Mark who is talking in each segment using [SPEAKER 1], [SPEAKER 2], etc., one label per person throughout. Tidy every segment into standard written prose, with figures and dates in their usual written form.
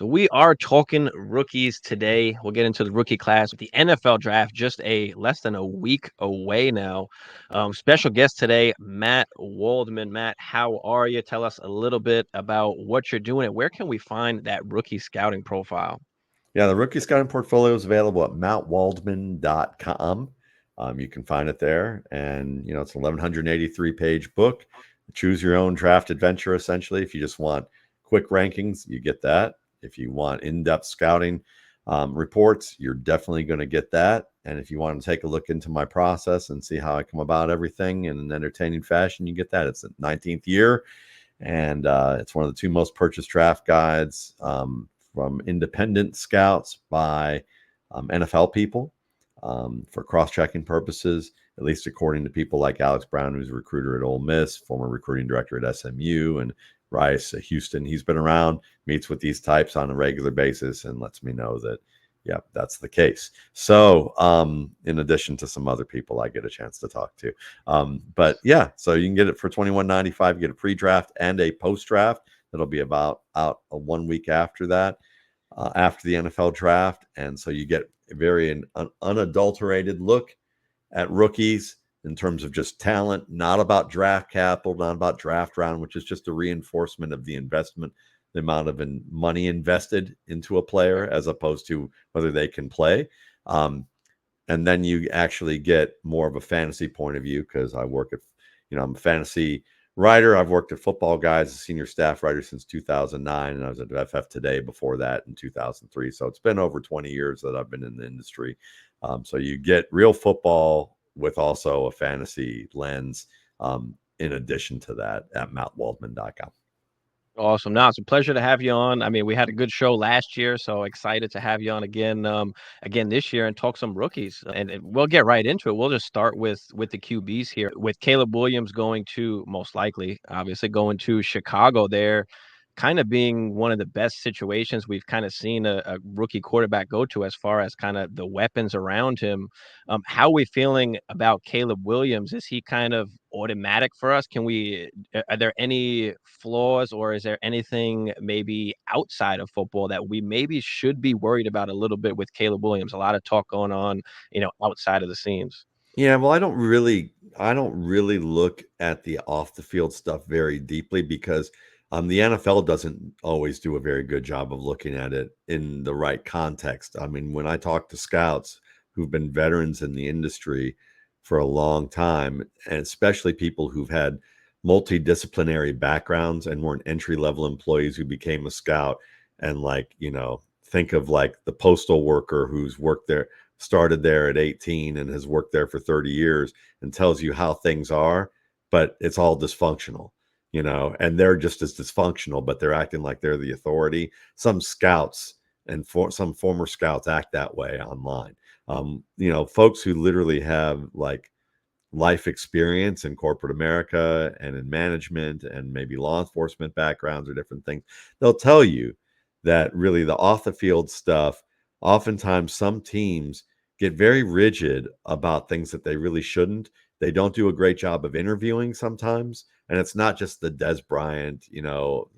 [SPEAKER 1] So we are talking rookies today. We'll get into the rookie class. The NFL draft just less than a week away now. Special guest today, Matt Waldman. Matt, how are you? Tell us a little bit about what you're doing and where can we find that rookie scouting profile?
[SPEAKER 2] Yeah, the rookie scouting portfolio is available at mountwaldman.com. You can find it there. And, it's an 1,183 page book. Choose your own draft adventure, essentially. If you just want quick rankings, you get that. If you want in depth scouting reports, you're definitely going to get that. And if you want to take a look into my process and see how I come about everything in an entertaining fashion, you get that. It's the 19th year. And it's one of the two most purchased draft guides from independent scouts by NFL people for cross-checking purposes, at least according to people like Alex Brown, who's a recruiter at Ole Miss, former recruiting director at SMU, and Rice at Houston. He's been around, meets with these types on a regular basis, and lets me know that, yeah, that's the case. So in addition to some other people I get a chance to talk to. But yeah, so you can get it for $21.95. You get a pre-draft and a post-draft. That'll be about out a 1 week after that, after the NFL draft. And so you get a very unadulterated look at rookies in terms of just talent, not about draft capital, not about draft round, which is just a reinforcement of the investment, the amount of money invested into a player as opposed to whether they can play. And then you actually get more of a fantasy point of view because I work at, I'm a fantasy writer. I've worked at Football Guys as a senior staff writer since 2009, and I was at FF Today before that in 2003. So it's been over 20 years that I've been in the industry. So you get real football with also a fantasy lens in addition to that at mountwaldman.com.
[SPEAKER 1] Awesome. Now it's a pleasure to have you on. I mean, we had a good show last year, so excited to have you on again this year and talk some rookies. And we'll get right into it. We'll just start with the QBs here. With Caleb Williams going to most likely, obviously going to Chicago there, kind of being one of the best situations we've kind of seen a rookie quarterback go to as far as kind of the weapons around him. How are we feeling about Caleb Williams? Is he kind of automatic for us? Are there any flaws or is there anything maybe outside of football that we maybe should be worried about a little bit with Caleb Williams? A lot of talk going on, outside of the scenes.
[SPEAKER 2] Yeah, well, I don't really look at the off the field stuff very deeply because the NFL doesn't always do a very good job of looking at it in the right context. I mean, when I talk to scouts who've been veterans in the industry for a long time, and especially people who've had multidisciplinary backgrounds and weren't entry level employees who became a scout, and think of like the postal worker who's worked there, started there at 18 and has worked there for 30 years and tells you how things are, but it's all dysfunctional, and they're just as dysfunctional, but they're acting like they're the authority. Some scouts and some former scouts act that way online. Folks who literally have like life experience in corporate America and in management and maybe law enforcement backgrounds or different things, they'll tell you that really the off the field stuff, oftentimes some teams get very rigid about things that they really shouldn't. They don't do a great job of interviewing sometimes. And it's not just the Des Bryant,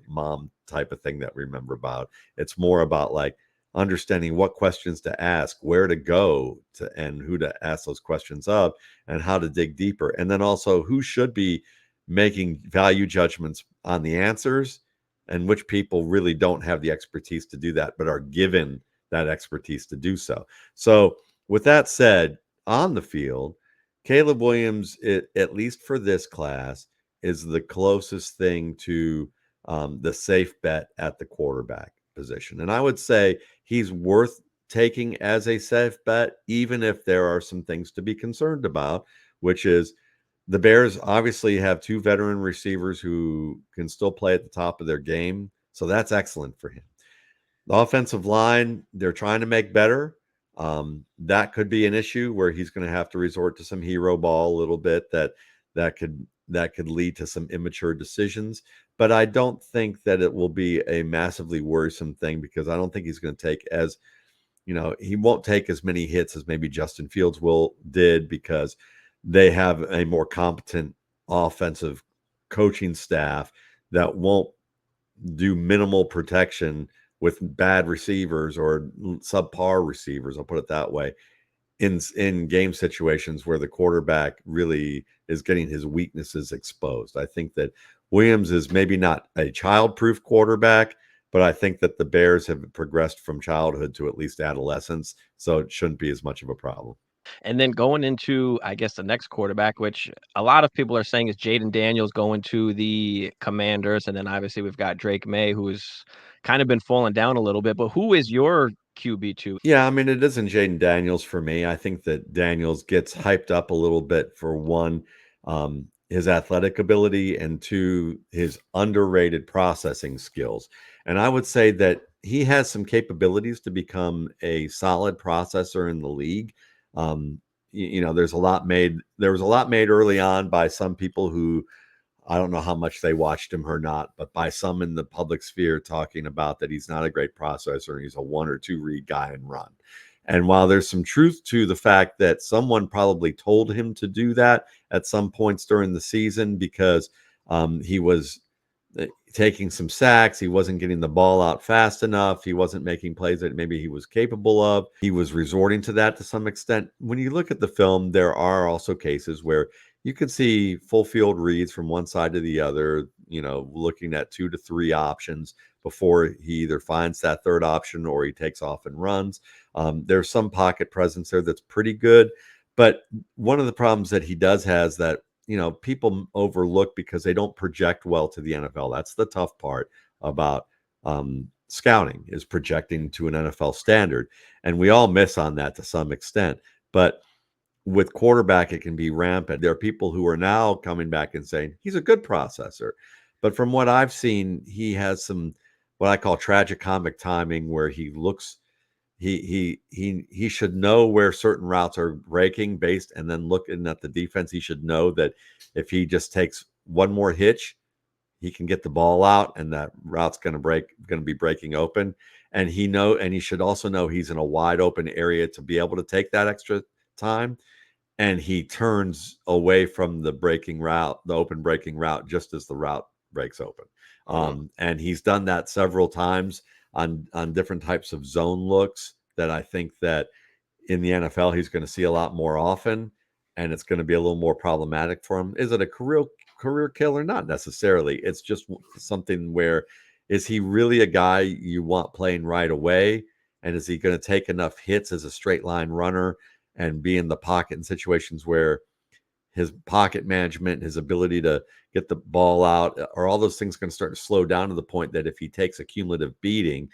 [SPEAKER 2] mom type of thing that we remember about. It's more about like understanding what questions to ask, where to go to, and who to ask those questions of, and how to dig deeper. And then also who should be making value judgments on the answers and which people really don't have the expertise to do that, but are given that expertise to do so. So with that said, on the field, Caleb Williams, at least for this class, is the closest thing to the safe bet at the quarterback position. And I would say he's worth taking as a safe bet, even if there are some things to be concerned about, which is the Bears obviously have two veteran receivers who can still play at the top of their game. So that's excellent for him. The offensive line, they're trying to make better. That could be an issue where he's going to have to resort to some hero ball a little bit that could lead to some immature decisions. But I don't think that it will be a massively worrisome thing because I don't think he's going to take he won't take as many hits as maybe Justin Fields did because they have a more competent offensive coaching staff that won't do minimal protection with bad receivers or subpar receivers, I'll put it that way, in game situations where the quarterback really is getting his weaknesses exposed. I think that Williams is maybe not a child-proof quarterback, but I think that the Bears have progressed from childhood to at least adolescence, so it shouldn't be as much of a problem.
[SPEAKER 1] And then going into, I guess, the next quarterback, which a lot of people are saying is Jaden Daniels going to the Commanders, and then obviously we've got Drake May, who's kind of been falling down a little bit. But who is your QB2?
[SPEAKER 2] Yeah, I mean, it isn't Jaden Daniels for me. I think that Daniels gets hyped up a little bit for one, his athletic ability, and two, his underrated processing skills. And I would say that he has some capabilities to become a solid processor in the league. There's a lot made. There was a lot made early on by some people who I don't know how much they watched him or not, but by some in the public sphere talking about that he's not a great processor and he's a 1 or 2 read guy and run. And while there's some truth to the fact that someone probably told him to do that at some points during the season because he was taking some sacks, he wasn't getting the ball out fast enough, he wasn't making plays that maybe he was capable of. He was resorting to that to some extent. When you look at the film, there are also cases where you can see full field reads from one side to the other, looking at 2 to 3 options before he either finds that third option or he takes off and runs. There's some pocket presence there that's pretty good. But one of the problems that he does has that, people overlook because they don't project well to the NFL. That's the tough part about scouting, is projecting to an NFL standard. And we all miss on that to some extent. But with quarterback, it can be rampant. There are people who are now coming back and saying he's a good processor. But from what I've seen, he has some what I call tragicomic timing where he looks he should know where certain routes are breaking based, and then looking at the defense, he should know that if he just takes one more hitch, he can get the ball out and that route's going to be breaking open. And he should also know he's in a wide open area to be able to take that extra time, and he turns away from the breaking route, the open breaking route, just as the route breaks open. And he's done that several times on different types of zone looks that I think that in the NFL he's going to see a lot more often, and it's going to be a little more problematic for him. Is it a career killer? Not necessarily. It's just something where, is he really a guy you want playing right away? And is he going to take enough hits as a straight line runner and be in the pocket in situations where his pocket management, his ability to get the ball out, are all those things going to start to slow down to the point that if he takes a cumulative beating,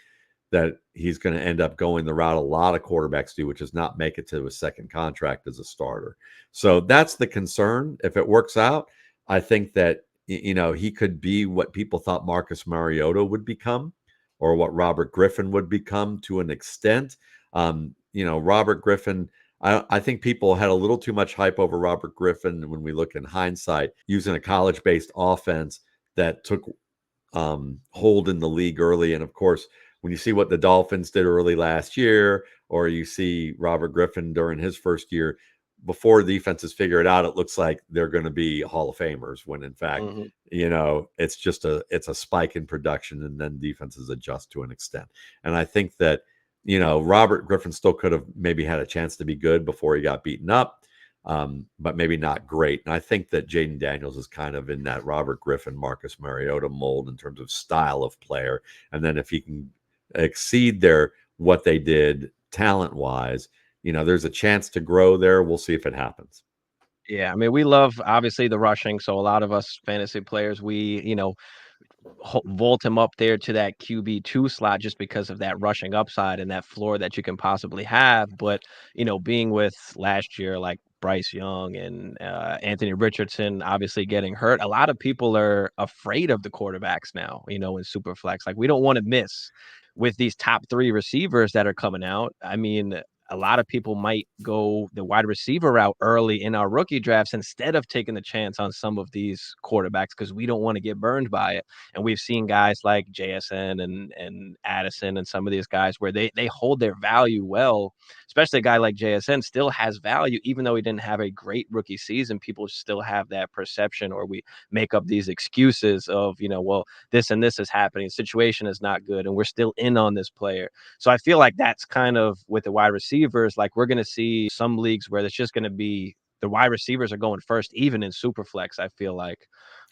[SPEAKER 2] that he's going to end up going the route a lot of quarterbacks do, which is not make it to a second contract as a starter. So that's the concern. If it works out, I think that, he could be what people thought Marcus Mariota would become, or what Robert Griffin would become to an extent. Robert Griffin, I think people had a little too much hype over Robert Griffin when we look in hindsight, using a college-based offense that took hold in the league early. And of course, when you see what the Dolphins did early last year, or you see Robert Griffin during his first year, before defenses figure it out, it looks like they're going to be Hall of Famers, when in fact, it's a spike in production, and then defenses adjust to an extent. And I think that, Robert Griffin still could have maybe had a chance to be good before he got beaten up, but maybe not great. And I think that Jaden Daniels is kind of in that Robert Griffin, Marcus Mariota mold in terms of style of player. And then if he can exceed what they did talent-wise, there's a chance to grow there. We'll see if it happens.
[SPEAKER 1] Yeah, I mean, we love obviously the rushing. So a lot of us fantasy players, we, vault him up there to that QB2 slot just because of that rushing upside and that floor that you can possibly have. But, being with last year, like Bryce Young and Anthony Richardson obviously getting hurt, a lot of people are afraid of the quarterbacks now, in Superflex. Like, we don't want to miss with these top 3 receivers that are coming out. I mean, a lot of people might go the wide receiver route early in our rookie drafts instead of taking the chance on some of these quarterbacks because we don't want to get burned by it. And we've seen guys like JSN and Addison and some of these guys where they hold their value well. especially a guy like JSN still has value, even though he didn't have a great rookie season. People still have that perception, or we make up these excuses of, well, this and this is happening, the situation is not good, and we're still in on this player. So I feel like that's kind of with the wide receivers, like we're going to see some leagues where it's just going to be the wide receivers are going first, even in Superflex, I feel like.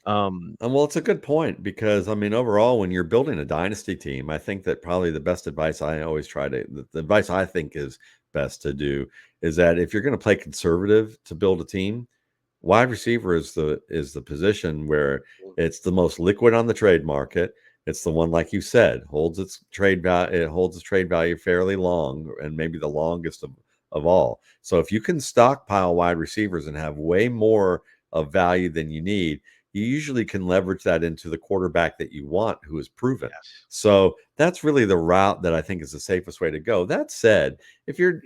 [SPEAKER 2] And well, it's a good point because I mean, overall, when you're building a dynasty team, I think that probably the best advice I always try to, the advice I think is best to do is that if you're going to play conservative to build a team, wide receiver is the position where it's the most liquid on the trade market. It's the one, like you said, holds its trade value. It holds its trade value fairly long, and maybe the longest of all. So if you can stockpile wide receivers and have way more of value than you need, you usually can leverage that into the quarterback that you want, who is proven.
[SPEAKER 1] yes.
[SPEAKER 2] So that's really the route that I think is the safest way to go. That said, if you're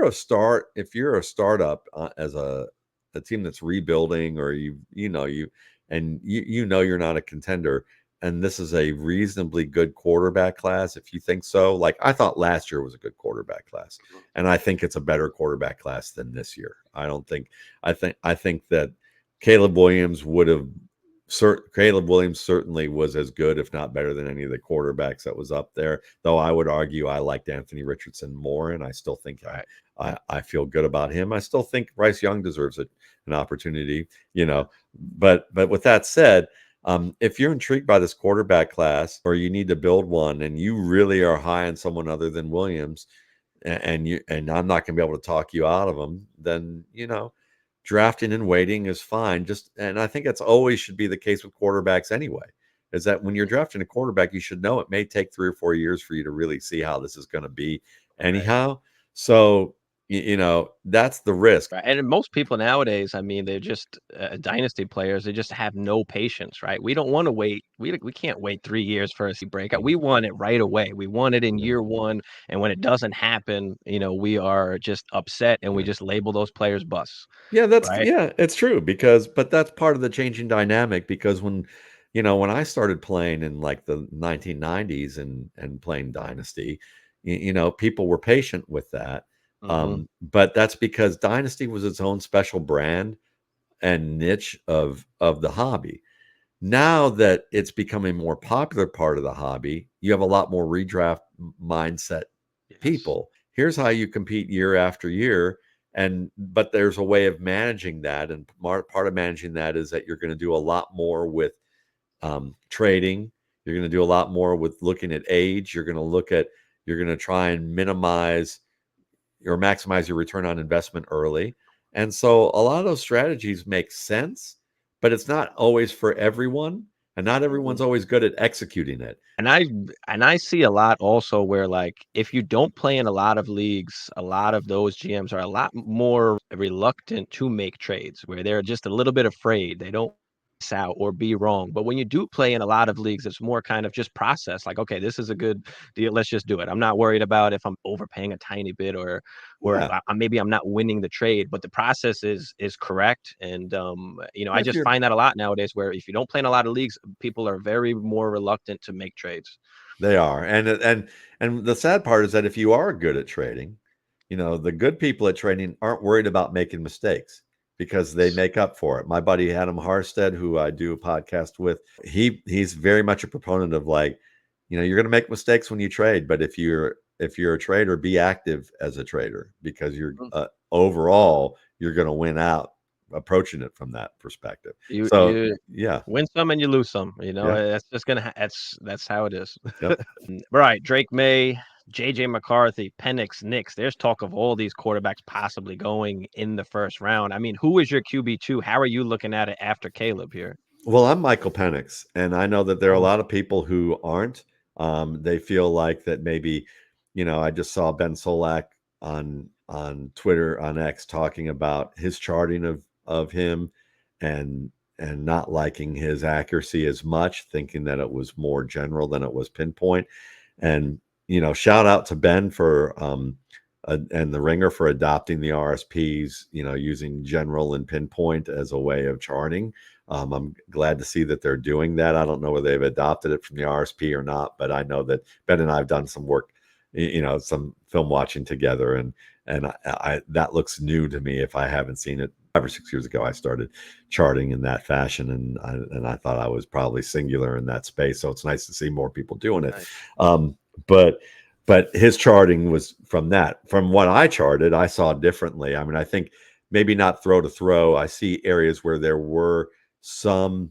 [SPEAKER 2] a startup as a team that's rebuilding, or you're not a contender, and this is a reasonably good quarterback class, if you think so, like I thought last year was a good quarterback class, and I think it's a better quarterback class than this year. I think that Caleb Williams Caleb Williams certainly was as good, if not better, than any of the quarterbacks that was up there. Though I would argue I liked Anthony Richardson more, and I still think
[SPEAKER 1] Right.
[SPEAKER 2] I feel good about him. I still think Bryce Young deserves an opportunity,
[SPEAKER 1] Yeah.
[SPEAKER 2] But with that said, if you're intrigued by this quarterback class, or you need to build one, and you really are high on someone other than Williams, and I'm not going to be able to talk you out of them, then drafting and waiting is fine. And I think that's always should be the case with quarterbacks anyway. Is that when you're drafting a quarterback, you should know it may take 3 or 4 years for you to really see how this is going to be
[SPEAKER 1] Right.
[SPEAKER 2] anyhow. So that's the risk.
[SPEAKER 1] Right, and most people nowadays, I mean, they're just, dynasty players, they just have no patience, right? We don't wanna wait. We can't wait 3 years for a C breakout. We want it right away. We want it in
[SPEAKER 2] Yeah.
[SPEAKER 1] year 1, and when it doesn't happen, we are just upset, and we
[SPEAKER 2] Yeah.
[SPEAKER 1] just label those players busts, right?
[SPEAKER 2] Yeah, it's true but that's part of the changing dynamic, because when I started playing in like the 1990s and playing Dynasty, people were patient with that.
[SPEAKER 1] Mhm.
[SPEAKER 2] But that's because Dynasty was its own special brand and niche of the hobby. Now that it's becoming a more popular part of the hobby, you have a lot more redraft mindset
[SPEAKER 1] Yes.
[SPEAKER 2] people. Here's how you compete year after year. But there's a way of managing that. And part of managing that is that you're going to do a lot more with trading. You're going to do a lot more with looking at age. You're going to try and minimize or maximize your return on investment early. And so a lot of those strategies make sense, but it's not always for everyone. And not
[SPEAKER 1] Mhm.
[SPEAKER 2] everyone's always good at executing it.
[SPEAKER 1] And I see a lot also where, like, if you don't play in a lot of leagues, a lot of those GMs are a lot more reluctant to make trades, where they're just a little bit afraid. They don't miss out or be wrong. But when you do play in a lot of leagues, it's more kind of just process. Like, okay, this is a good deal. Let's just do it. I'm not worried about if I'm overpaying a tiny bit, or if
[SPEAKER 2] Yeah.
[SPEAKER 1] maybe I'm not winning the trade, but the process is correct. And I
[SPEAKER 2] If
[SPEAKER 1] just
[SPEAKER 2] you're
[SPEAKER 1] find that a lot nowadays, where if you don't play in a lot of leagues, people are very more reluctant to make trades.
[SPEAKER 2] They are. And the sad part is that if you are good at trading, the good people at trading aren't worried about making mistakes because they make up for it. My buddy Adam Harstead, who I do a podcast with, he's very much a proponent of, like, you're going to make mistakes when you trade, but if you're a trader, be active as a trader, because you're
[SPEAKER 1] Mm.
[SPEAKER 2] overall you're going to win out approaching it from that perspective. So,
[SPEAKER 1] You
[SPEAKER 2] yeah.
[SPEAKER 1] win some and you lose some.
[SPEAKER 2] Yeah.
[SPEAKER 1] That's just gonna that's how it is.
[SPEAKER 2] Yep.
[SPEAKER 1] Right, Drake May, JJ McCarthy, Penix, Nix. There's talk of all these quarterbacks possibly going in the first round. I mean, who is your QB2? How are you looking at it after Caleb here?
[SPEAKER 2] Well, I'm Michael Penix, and I know that there are a
[SPEAKER 1] Oh,
[SPEAKER 2] lot of people who aren't. They feel like that maybe, I just saw Ben Solak on Twitter, on X, talking about his charting of him, and not liking his accuracy as much, thinking that it was more general than it was pinpoint. And shout out to Ben for and the Ringer for adopting the RSPs, using general and pinpoint as a way of charting. I'm glad to see that they're doing that. I don't know whether they've adopted it from the RSP or not, but I know that Ben and I have done some work, some film watching together, and I that looks new to me if I haven't seen it. 5 or 6 years ago, I started charting in that fashion, and I thought I was probably singular in that space. So it's nice to see more people doing it.
[SPEAKER 1] Nice.
[SPEAKER 2] Um, but but his charting was from that. From what I charted, I saw differently. I mean, I think maybe not throw to throw. I see areas where some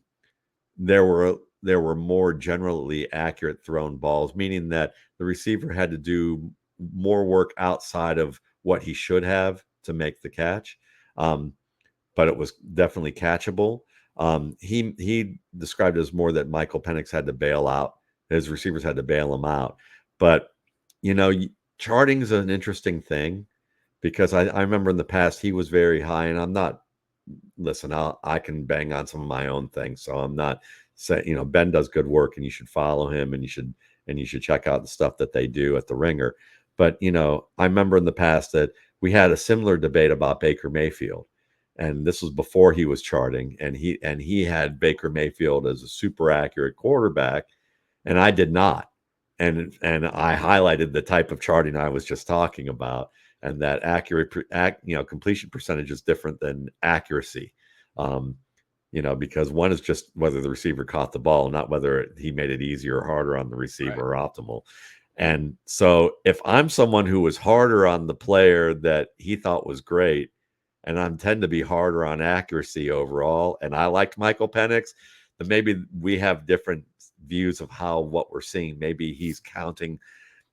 [SPEAKER 2] there were more generally accurate thrown balls, meaning that the receiver had to do more work outside of what he should have to make the catch. Um, but it was definitely catchable. He described it as more that Michael Penix had to bail out. His receivers had to bail him out. But charting is an interesting thing because I remember in the past he was very high, and I'm not. Listen, I can bang on some of my own things, so I'm not saying Ben does good work, and you should follow him, and you should check out the stuff that they do at the Ringer. But I remember in the past that we had a similar debate about Baker Mayfield, and this was before he was charting, and he had Baker Mayfield as a super accurate quarterback, and I did not. And I highlighted the type of charting I was just talking about, and that completion percentage is different than accuracy. Because one is just whether the receiver caught the ball, not whether he made it easier or harder on the receiver or optimal. And so if I'm someone who was harder on the player that he thought was great, and I tend to be harder on accuracy overall, and I liked Michael Penix, then maybe we have different views of what we're seeing. Maybe he's counting,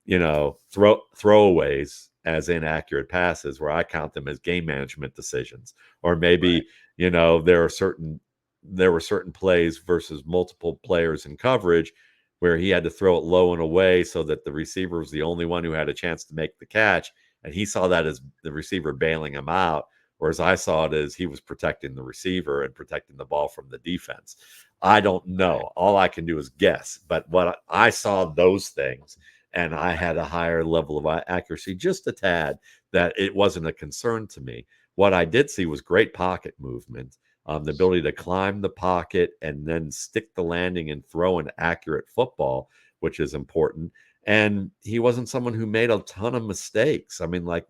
[SPEAKER 2] throwaways as inaccurate passes, where I count them as game management decisions. Or maybe, there were certain plays versus multiple players in coverage where he had to throw it low and away so that the receiver was the only one who had a chance to make the catch. And he saw that as the receiver bailing him out, whereas I saw it as he was protecting the receiver and protecting the ball from the defense. I don't know. All I can do is guess. But what I saw those things, and I had a higher level of accuracy, just a tad, that it wasn't a concern to me. What I did see was great pocket movement, the ability to climb the pocket and then stick the landing and throw an accurate football, which is important. And he wasn't someone who made a ton of mistakes. I mean, like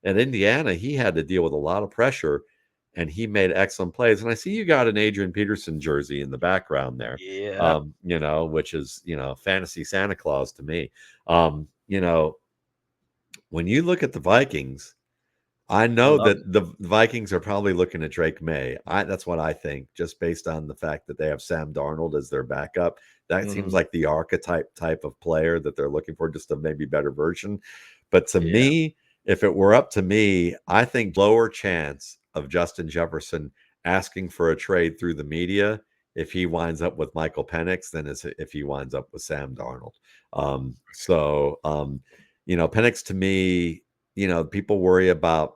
[SPEAKER 2] at Indiana, he had to deal with a lot of pressure, and he made excellent plays. And I see you got an Adrian Peterson jersey in the background there,
[SPEAKER 1] Yeah.
[SPEAKER 2] which is, fantasy Santa Claus to me. When you look at the Vikings, I
[SPEAKER 1] I
[SPEAKER 2] know
[SPEAKER 1] love it.
[SPEAKER 2] that the Vikings are probably looking at Drake May. That's what I think, just based on the fact that they have Sam Darnold as their backup. That seems like the archetype type of player that they're looking for, just a maybe better version. But to me, if it were up to me, I think lower chance of Justin Jefferson asking for a trade through the media if he winds up with Michael Penix than if he winds up with Sam Darnold. Penix to me, people worry about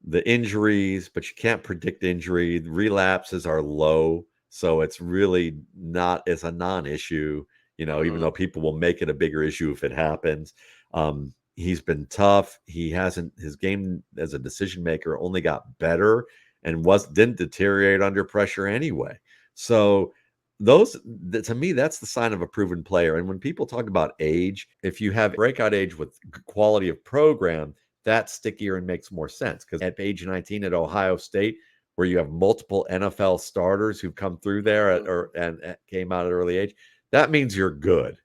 [SPEAKER 2] the injuries, but you can't predict injury. The relapses are low, so it's really not as a non-issue, even though people will make it a bigger issue if it happens. He's been tough. His game as a decision maker only got better and didn't deteriorate under pressure anyway. So to me, that's the sign of a proven player. And when people talk about age, if you have breakout age with quality of program, that's stickier and makes more sense. Because at age 19 at Ohio State, where you have multiple NFL starters who've come through there and came out at an early age, that means you're good.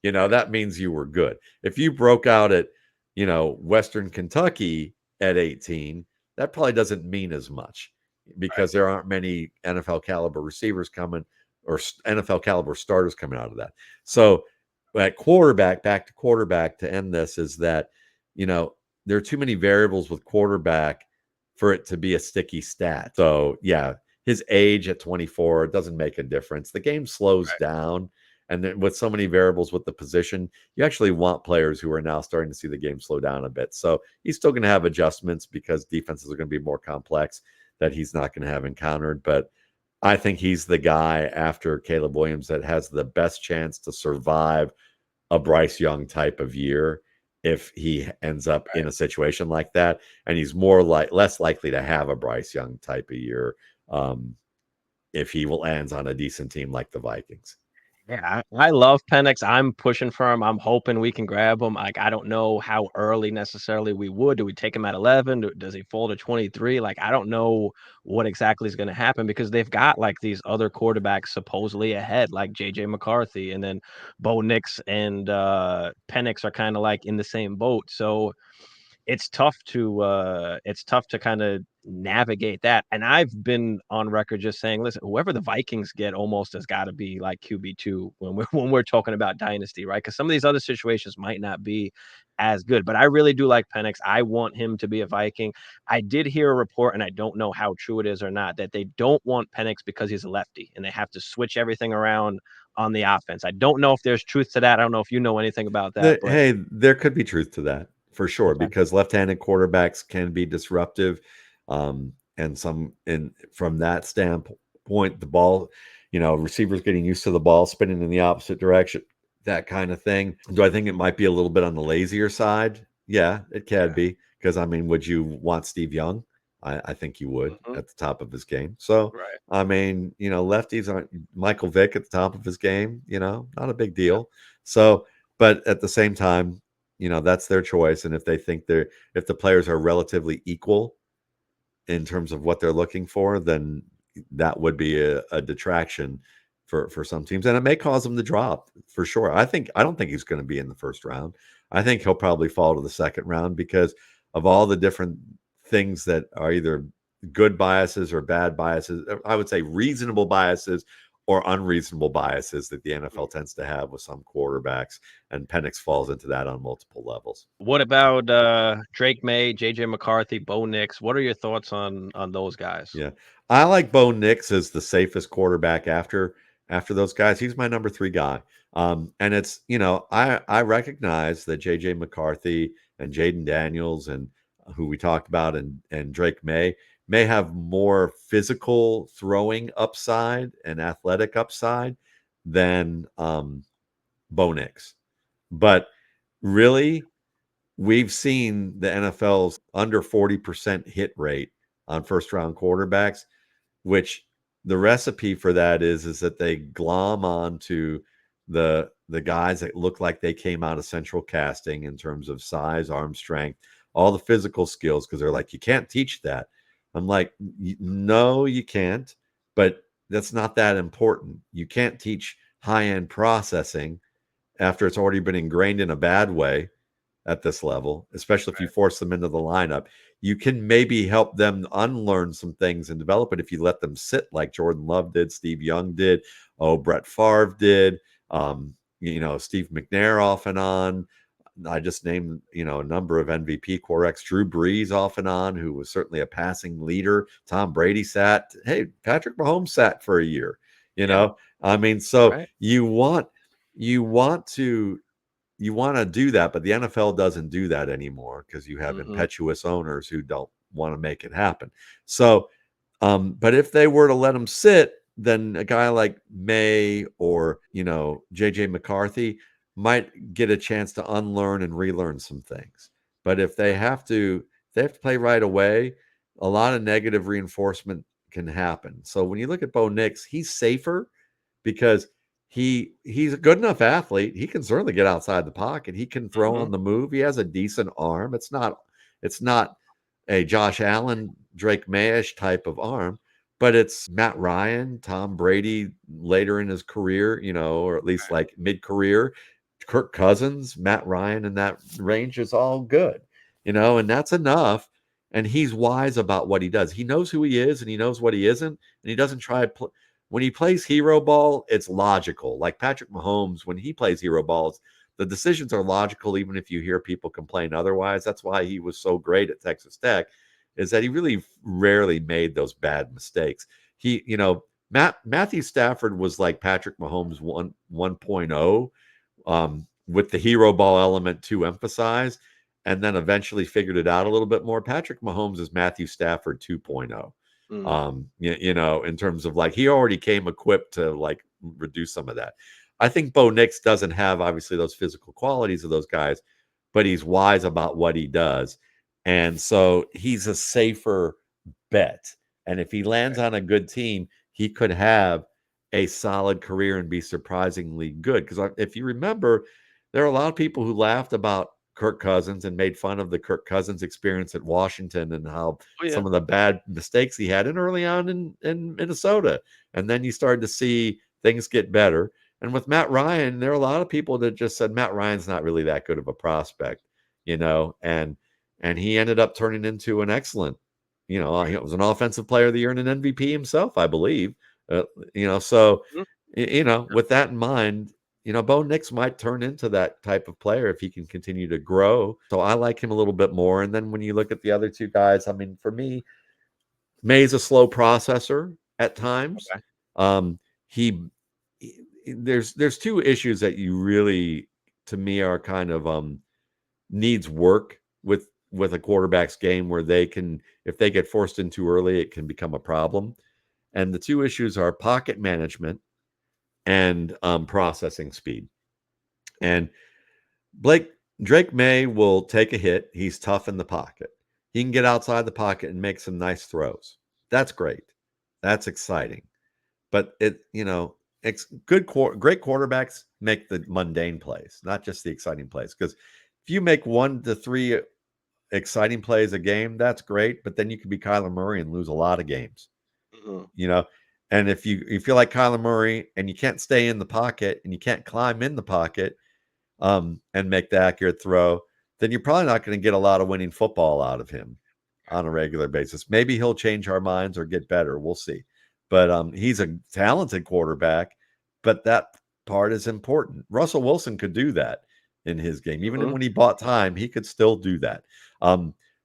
[SPEAKER 2] That means you were good. If you broke out at, Western Kentucky at 18, that probably doesn't mean as much because there aren't many NFL caliber receivers coming or NFL caliber starters coming out of that. So at quarterback, back to quarterback to end this, is that, there are too many variables with quarterback for it to be a sticky stat. So yeah, his age at 24 doesn't make a difference. The game slows down. And then with so many variables with the position, you actually want players who are now starting to see the game slow down a bit. So he's still going to have adjustments because defenses are going to be more complex that he's not going to have encountered. But I think he's the guy after Caleb Williams that has the best chance to survive a Bryce Young type of year if he ends up in a situation like that. And he's less likely to have a Bryce Young type of year if he ends on a decent team like the Vikings.
[SPEAKER 1] Yeah, I love Penix. I'm pushing for him. I'm hoping we can grab him. Like, I don't know how early necessarily we would. Do we take him at 11? Does he fall to 23? Like, I don't know what exactly is going to happen because they've got like these other quarterbacks supposedly ahead, like JJ McCarthy, and then Bo Nix and Penix are kind of like in the same boat. So it's tough to kind of navigate that. And I've been on record just saying, listen, whoever the Vikings get almost has got to be like QB2 when we're when we're talking about dynasty, right? Because some of these other situations might not be as good. But I really do like Penix. I want him to be a Viking. I did hear a report, and I don't know how true it is or not, that they don't want Penix because he's a lefty and they have to switch everything around on the offense. I don't know if there's truth to that. I don't know if you know anything about that, but
[SPEAKER 2] Hey, there could be truth to that for sure,
[SPEAKER 1] okay.
[SPEAKER 2] because left-handed quarterbacks can be disruptive. And some in from that standpoint, the ball, receivers getting used to the ball spinning in the opposite direction, that kind of thing. Do I think it might be a little bit on the lazier side? Yeah, it can
[SPEAKER 1] Yeah.
[SPEAKER 2] be. Because I mean, would you want Steve Young? I think you would
[SPEAKER 1] Mhm.
[SPEAKER 2] at the top of his game. So
[SPEAKER 1] Right.
[SPEAKER 2] I mean, lefties aren't Michael Vick at the top of his game, not a big
[SPEAKER 1] Yeah.
[SPEAKER 2] deal. So but at the same time, that's their choice. And if they think if the players are relatively equal in terms of what they're looking for, then that would be a detraction for some teams. And it may cause them to drop for sure. I don't think he's going to be in the first round. I think he'll probably fall to the second round because of all the different things that are either good biases or bad biases. I would say reasonable biases or unreasonable biases that the NFL tends to have with some quarterbacks, and Penix falls into that on multiple levels.
[SPEAKER 1] What about Drake May, JJ McCarthy, Bo Nix? What are your thoughts on those guys?
[SPEAKER 2] Yeah, I like Bo Nix as the safest quarterback after those guys. He's my number 3 guy. And it's I recognize that JJ McCarthy and Jaden Daniels and who we talked about and Drake may have more physical throwing upside and athletic upside than Bo Nix. But really, we've seen the NFL's under 40% hit rate on first round quarterbacks, which the recipe for that is that they glom onto the guys that look like they came out of central casting in terms of size, arm strength, all the physical skills, because they're like, you can't teach that. I'm like, no, you can't, but that's not that important. You can't teach high-end processing after it's already been ingrained in a bad way at this level, especially if you force them into the lineup. You can maybe help them unlearn some things and develop it if you let them sit like Jordan Love did, Steve Young did, Brett Favre did, Steve McNair off and on. I just named, a number of MVP quarterbacks, Drew Brees off and on, who was certainly a passing leader. Tom Brady sat. Hey, Patrick Mahomes sat for a year,
[SPEAKER 1] Yeah.
[SPEAKER 2] I mean, so
[SPEAKER 1] Right.
[SPEAKER 2] you want to do that, but the NFL doesn't do that anymore because you have
[SPEAKER 1] Mhm.
[SPEAKER 2] impetuous owners who don't want to make it happen. So, but if they were to let him sit, then a guy like May or JJ McCarthy might get a chance to unlearn and relearn some things. But if they have to play right away, a lot of negative reinforcement can happen. So when you look at Bo Nix, he's safer because he's a good enough athlete. He can certainly get outside the pocket. He can throw
[SPEAKER 1] Mhm.
[SPEAKER 2] on the move. He has a decent arm. It's not a Josh Allen, Drake Mayish type of arm, but it's Matt Ryan, Tom Brady later in his career, or at least like mid-career. Kirk Cousins, Matt Ryan in that range is all good, and that's enough. And he's wise about what he does. He knows who he is and he knows what he isn't, and he doesn't try to when he plays hero ball, it's logical. Like Patrick Mahomes, when he plays hero balls, the decisions are logical, even if you hear people complain otherwise. That's why he was so great at Texas Tech, is that he really rarely made those bad mistakes. Matthew Stafford was like Patrick Mahomes 1.0, with the hero ball element to emphasize, and then eventually figured it out a little bit more. Patrick Mahomes is Matthew Stafford 2.0.
[SPEAKER 1] Mm.
[SPEAKER 2] In terms of like he already came equipped to like reduce some of that. I think Bo Nix doesn't have obviously those physical qualities of those guys, but he's wise about what he does. And so he's a safer bet. And if he lands on a good team, he could have a solid career and be surprisingly good. Because if you remember, there are a lot of people who laughed about Kirk Cousins and made fun of the Kirk Cousins experience at Washington and how
[SPEAKER 1] Oh yeah.
[SPEAKER 2] some of the bad mistakes he had in early on in Minnesota. And then you started to see things get better. And with Matt Ryan, there are a lot of people that just said Matt Ryan's not really that good of a prospect, and he ended up turning into an excellent, he
[SPEAKER 1] Right.
[SPEAKER 2] was an offensive player of the year and an MVP himself, I believe. Uh, so
[SPEAKER 1] Mhm.
[SPEAKER 2] with that in mind, Bo Nix might turn into that type of player if he can continue to grow. So I like him a little bit more. And then when you look at the other two guys, I mean, for me, May's a slow processor at times.
[SPEAKER 1] Okay.
[SPEAKER 2] Um, he, there's two issues that you really, to me, are kind of needs work with a quarterback's game where they can, if they get forced in too early, it can become a problem. And the two issues are pocket management and processing speed. And Blake Drake May will take a hit. He's tough in the pocket. He can get outside the pocket and make some nice throws. That's great. That's exciting. But great quarterbacks make the mundane plays, not just the exciting plays. Because if you make 1 to 3 exciting plays a game, that's great. But then you could be Kyler Murray and lose a lot of games.
[SPEAKER 1] Mhm.
[SPEAKER 2] you know. And if you feel like Kyler Murray and you can't stay in the pocket and you can't climb in the pocket, and make the accurate throw, then you're probably not going to get a lot of winning football out of him on a regular basis. Maybe he'll change our minds or get better. We'll see. But he's a talented quarterback, but that part is important. Russell Wilson could do that in his game. Even
[SPEAKER 1] Mhm.
[SPEAKER 2] when he bought time, he could still do that.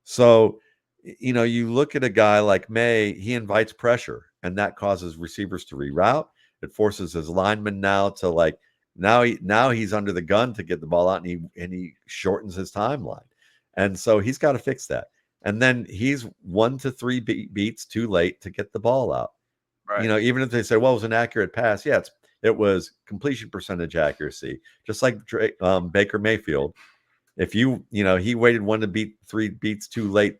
[SPEAKER 2] So, you look at a guy like May, he invites pressure, and that causes receivers to reroute. It forces his linemen now to now he's under the gun to get the ball out, and he shortens his timeline, and so he's got to fix that. And then he's 1 to 3 beats too late to get the ball out.
[SPEAKER 1] Right.
[SPEAKER 2] Even if they say, "Well, it was an accurate pass," yeah, it was completion percentage accuracy, just like Baker Mayfield. If he waited 1 to 3 beats too late,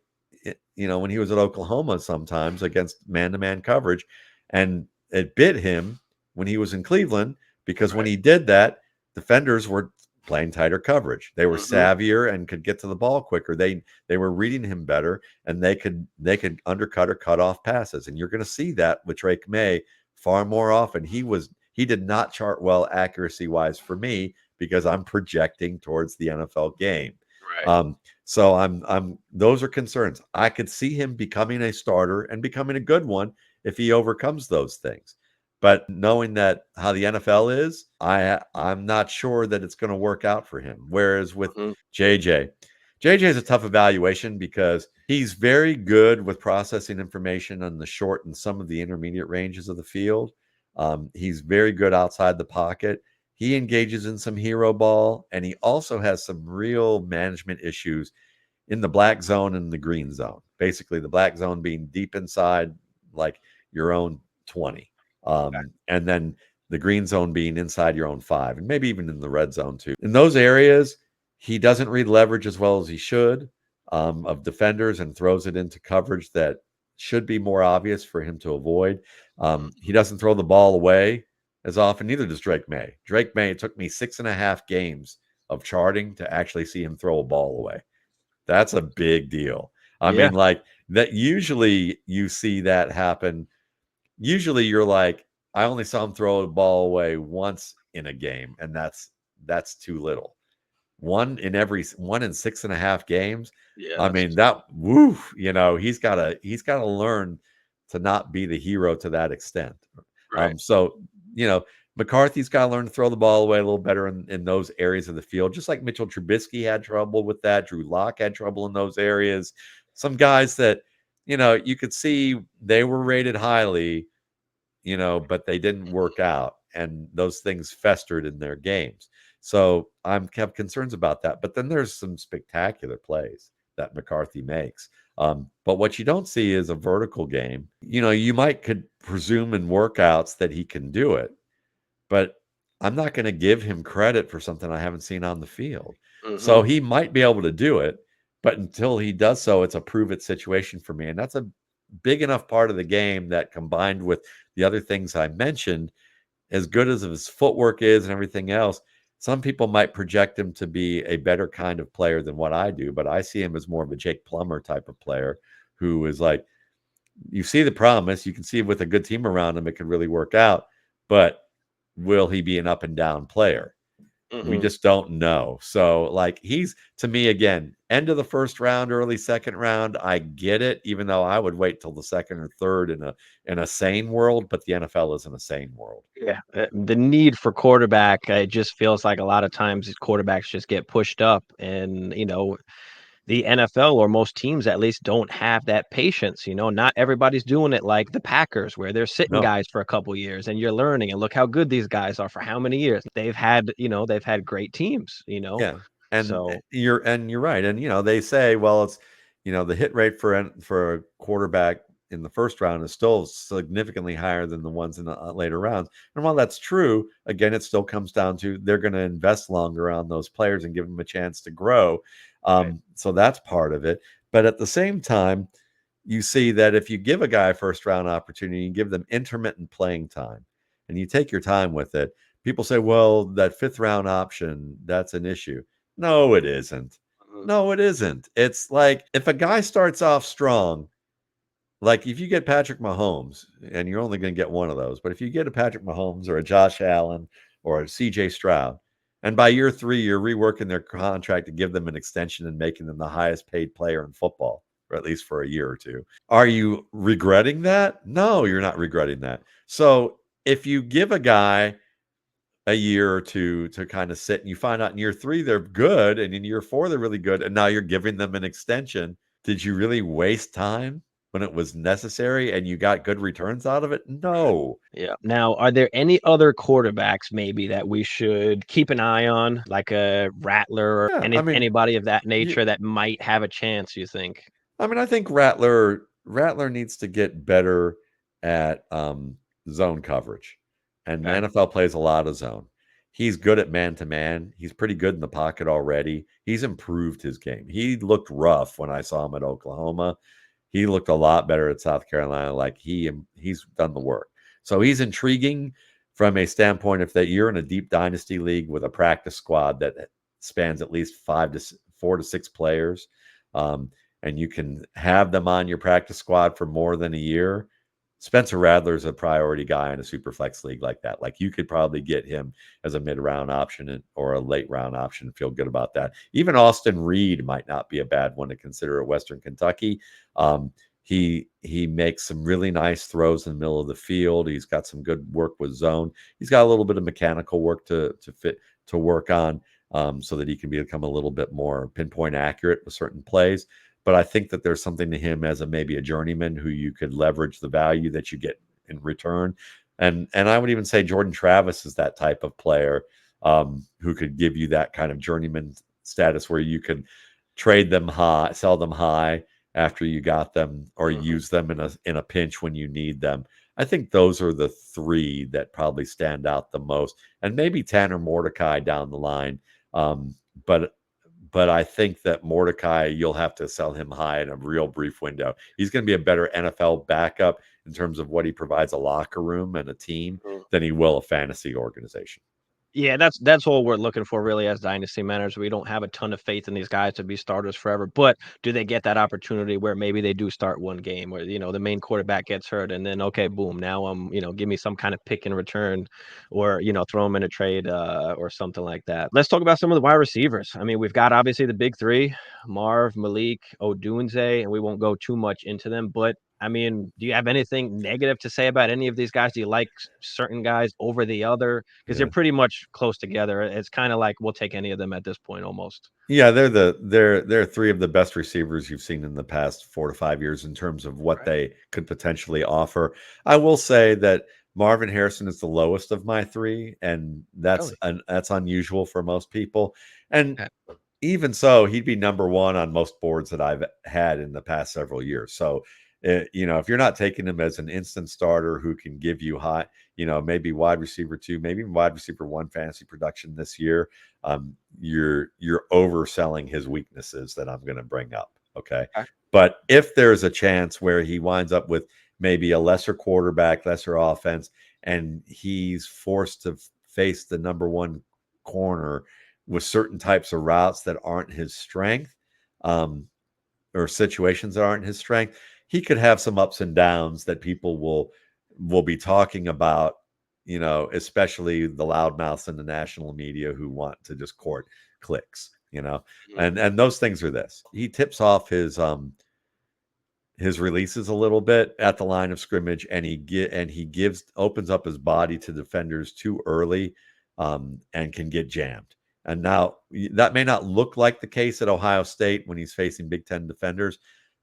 [SPEAKER 2] when he was at Oklahoma sometimes against man-to-man coverage, and it bit him when he was in Cleveland because when
[SPEAKER 1] Right.
[SPEAKER 2] he did that, defenders were playing tighter coverage. They were
[SPEAKER 1] Mhm.
[SPEAKER 2] savvier and could get to the ball quicker. They were reading him better, and they could undercut or cut off passes. And you're going to see that with Drake May far more often. He did not chart well accuracy wise for me because I'm projecting towards the NFL game.
[SPEAKER 1] Right.
[SPEAKER 2] So I'm those are concerns. I could see him becoming a starter and becoming a good one if he overcomes those things. But knowing that how the NFL is, I'm not sure that it's going to work out for him. Whereas with
[SPEAKER 1] Mhm.
[SPEAKER 2] JJ, JJ is a tough evaluation because he's very good with processing information on the short and some of the intermediate ranges of the field. He's very good outside the pocket. He engages in some hero ball, and he also has some real management issues in the black zone and the green zone. Basically, the black zone being deep inside, like your own 20, and then the green zone being inside your own 5, and maybe even in the red zone too. In those areas, he doesn't read leverage as well as he should of defenders and throws it into coverage that should be more obvious for him to avoid. He doesn't throw the ball away as often. Neither does Drake May. Drake May, it took me 6.5 games of charting to actually see him throw a ball away. That's a big deal. I
[SPEAKER 1] Yeah.
[SPEAKER 2] mean, like that usually you see that happen. Usually you're like, I only saw him throw a ball away once in a game, and that's too little. One in 6.5 games.
[SPEAKER 1] Yeah.
[SPEAKER 2] I
[SPEAKER 1] That's
[SPEAKER 2] mean, that woo, he's gotta learn to not be the hero to that extent.
[SPEAKER 1] right.
[SPEAKER 2] So McCarthy's got to learn to throw the ball away a little better in those areas of the field, just like Mitchell Trubisky had trouble with that. Drew Lock had trouble in those areas. Some guys that you could see they were rated highly, but they didn't work out, and those things festered in their games. So I'm have concerns about that. But then there's some spectacular plays that McCarthy makes. But what you don't see is a vertical game. You could presume in workouts that he can do it, but I'm not going to give him credit for something I haven't seen on the field. So
[SPEAKER 1] Mhm.
[SPEAKER 2] he might be able to do it, but until he does so, it's a prove it situation for me. And that's a big enough part of the game that combined with the other things I mentioned, as good as his footwork is and everything else, some people might project him to be a better kind of player than what I do, but I see him as more of a Jake Plummer type of player who is like, you see the promise, you can see with a good team around him, it could really work out, but will he be an up and down player? We
[SPEAKER 1] Hmm.
[SPEAKER 2] just don't know. So, like, he's to me again, end of the first round, early second round. I get it, even though I would wait till the second or third in a sane world, but the NFL isn't a sane world.
[SPEAKER 1] Yeah, the need for quarterback, it just feels like a lot of times these quarterbacks just get pushed up, and the NFL or most teams at least don't have that patience. Not everybody's doing it like the Packers, where they're sitting
[SPEAKER 2] No,
[SPEAKER 1] guys for a couple years and you're learning, and look how good these guys are for how many years they've had great teams.
[SPEAKER 2] yeah, and
[SPEAKER 1] So
[SPEAKER 2] you're right, and they say, well, it's the hit rate for a quarterback in the first round is still significantly higher than the ones in the later rounds. And while that's true, again, it still comes down to they're going to invest longer on those players and give them a chance to grow.
[SPEAKER 1] right.
[SPEAKER 2] So that's part of it. But at the same time, you see that if you give a guy a first round opportunity, you give them intermittent playing time, and you take your time with it. People say, well, that fifth round option, that's an issue. No, it isn't.
[SPEAKER 1] Mhm.
[SPEAKER 2] No, it isn't. It's like if a guy starts off strong, like if you get Patrick Mahomes, and you're only going to get one of those, but if you get a Patrick Mahomes or a Josh Allen or a CJ Stroud, and by year 3, you're reworking their contract to give them an extension and making them the highest paid player in football, or at least for a year or two. Are you regretting that? No, you're not regretting that. So if you give a guy a year or two to kind of sit and you find out in year 3 they're good and in year 4 they're really good and now you're giving them an extension, did you really waste time when it was necessary and you got good returns out of it? No.
[SPEAKER 1] Yeah. Now, are there any other quarterbacks maybe that we should keep an eye on, like a Rattler or
[SPEAKER 2] Yeah, I mean,
[SPEAKER 1] anybody of that
[SPEAKER 2] you,
[SPEAKER 1] nature that might have a chance, you think?
[SPEAKER 2] I think Rattler needs to get better at zone coverage, and the
[SPEAKER 1] Okay.
[SPEAKER 2] NFL plays a lot of zone. He's good at man to man. He's pretty good in the pocket already. He's improved his game. He looked rough when I saw him at Oklahoma. He looked a lot better at South Carolina. Like he's done the work. So he's intriguing from a standpoint if that you're in a deep dynasty league with a practice squad that spans at least 4 to 6 players. And you can have them on your practice squad for more than a year. Spencer Radler's a priority guy in a super flex league like that. Like you could probably get him as a mid-round option or a late round option and feel good about that. Even Austin Reed might not be a bad one to consider at Western Kentucky. He makes some really nice throws in the middle of the field. He's got some good work with zone. He's got a little bit of mechanical work to work on, so that he can become a little bit more pinpoint accurate with certain plays. But I think that there's something to him as maybe a journeyman who you could leverage the value that you get in return. And I would even say Jordan Travis is that type of player, who could give you that kind of journeyman status where you could trade them high, sell them high after you got them, or
[SPEAKER 1] Mhm.
[SPEAKER 2] use them in a pinch when you need them. I think those are the 3 that probably stand out the most, and maybe Tanner Mordecai down the line. Um, but I think that Mordecai, you'll have to sell him high in a real brief window. He's going to be a better NFL backup in terms of what he provides a locker room and a team
[SPEAKER 1] Mhm.
[SPEAKER 2] than he will a fantasy organization.
[SPEAKER 1] Yeah, that's all we're looking for really as dynasty managers. We don't have a ton of faith in these guys to be starters forever, but do they get that opportunity where maybe they do start one game where the main quarterback gets hurt and then okay, boom, now give me some kind of pick in return or throw them in a trade or something like that. Let's talk about some of the wide receivers. I mean, we've got obviously the big 3, Marv, Malik, Odunze, and we won't go too much into them, but I mean, do you have anything negative to say about any of these guys? Do you like certain guys over the other? Because they're
[SPEAKER 2] Yeah.
[SPEAKER 1] pretty much close together. It's kind of like we'll take any of them at this point almost.
[SPEAKER 2] Yeah, they're 3 of the best receivers you've seen in the past 4 to 5 years in terms of what
[SPEAKER 1] Right.
[SPEAKER 2] they could potentially offer. I will say that Marvin Harrison is the lowest of my 3, and
[SPEAKER 1] Really?
[SPEAKER 2] that's unusual for most people. And
[SPEAKER 1] Okay.
[SPEAKER 2] even so, he'd be number 1 on most boards that I've had in the past several years. So, if you're not taking him as an instant starter who can give you high, maybe wide receiver 2, maybe even wide receiver 1 fantasy production this year, you're overselling his weaknesses that I'm going to bring up. Okay.
[SPEAKER 1] Okay.
[SPEAKER 2] But if there's a chance where he winds up with maybe a lesser quarterback, lesser offense, and he's forced to face the number one corner with certain types of routes that aren't his strength, um, or situations that aren't his strength, he could have some ups and downs that people will be talking about, especially the loudmouths in the national media who want to just court clicks.
[SPEAKER 1] Mhm.
[SPEAKER 2] And those things are this. He tips off his releases a little bit at the line of scrimmage, and he gives opens up his body to defenders too early, and can get jammed. And now that may not look like the case at Ohio State when he's facing Big Ten defenders,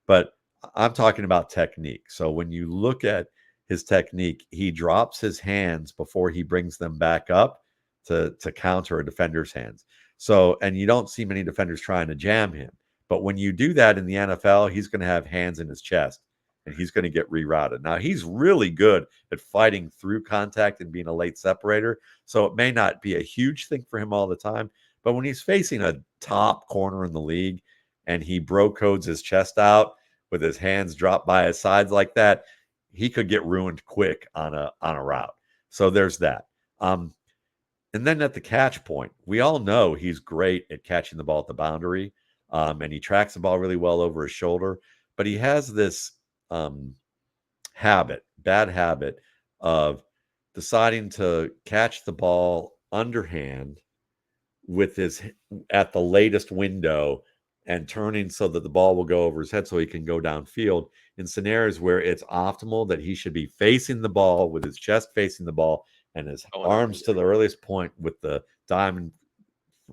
[SPEAKER 2] but I'm talking about technique. So when you look at his technique, he drops his hands before he brings them back up to counter a defender's hands. So, and you don't see many defenders trying to jam him. But when you do that in the NFL, he's going to have hands in his chest and he's going to get rerouted. Now, he's really good at fighting through contact and being a late separator. So it may not be a huge thing for him all the time. But when he's facing a top corner in the league and he bro codes his chest out with his hands dropped by his sides like that, he could get ruined quick on a route. So there's that. And then at the catch point, we all know he's great at catching the ball at the boundary, and he tracks the ball really well over his shoulder. But he has this bad habit of deciding to catch the ball underhand with his at the latest window and turning so that the ball will go over his head so he can go downfield in scenarios where it's optimal that he should be facing the ball with his chest facing the ball and his
[SPEAKER 1] Going
[SPEAKER 2] arms to
[SPEAKER 1] under.
[SPEAKER 2] the earliest point with the diamond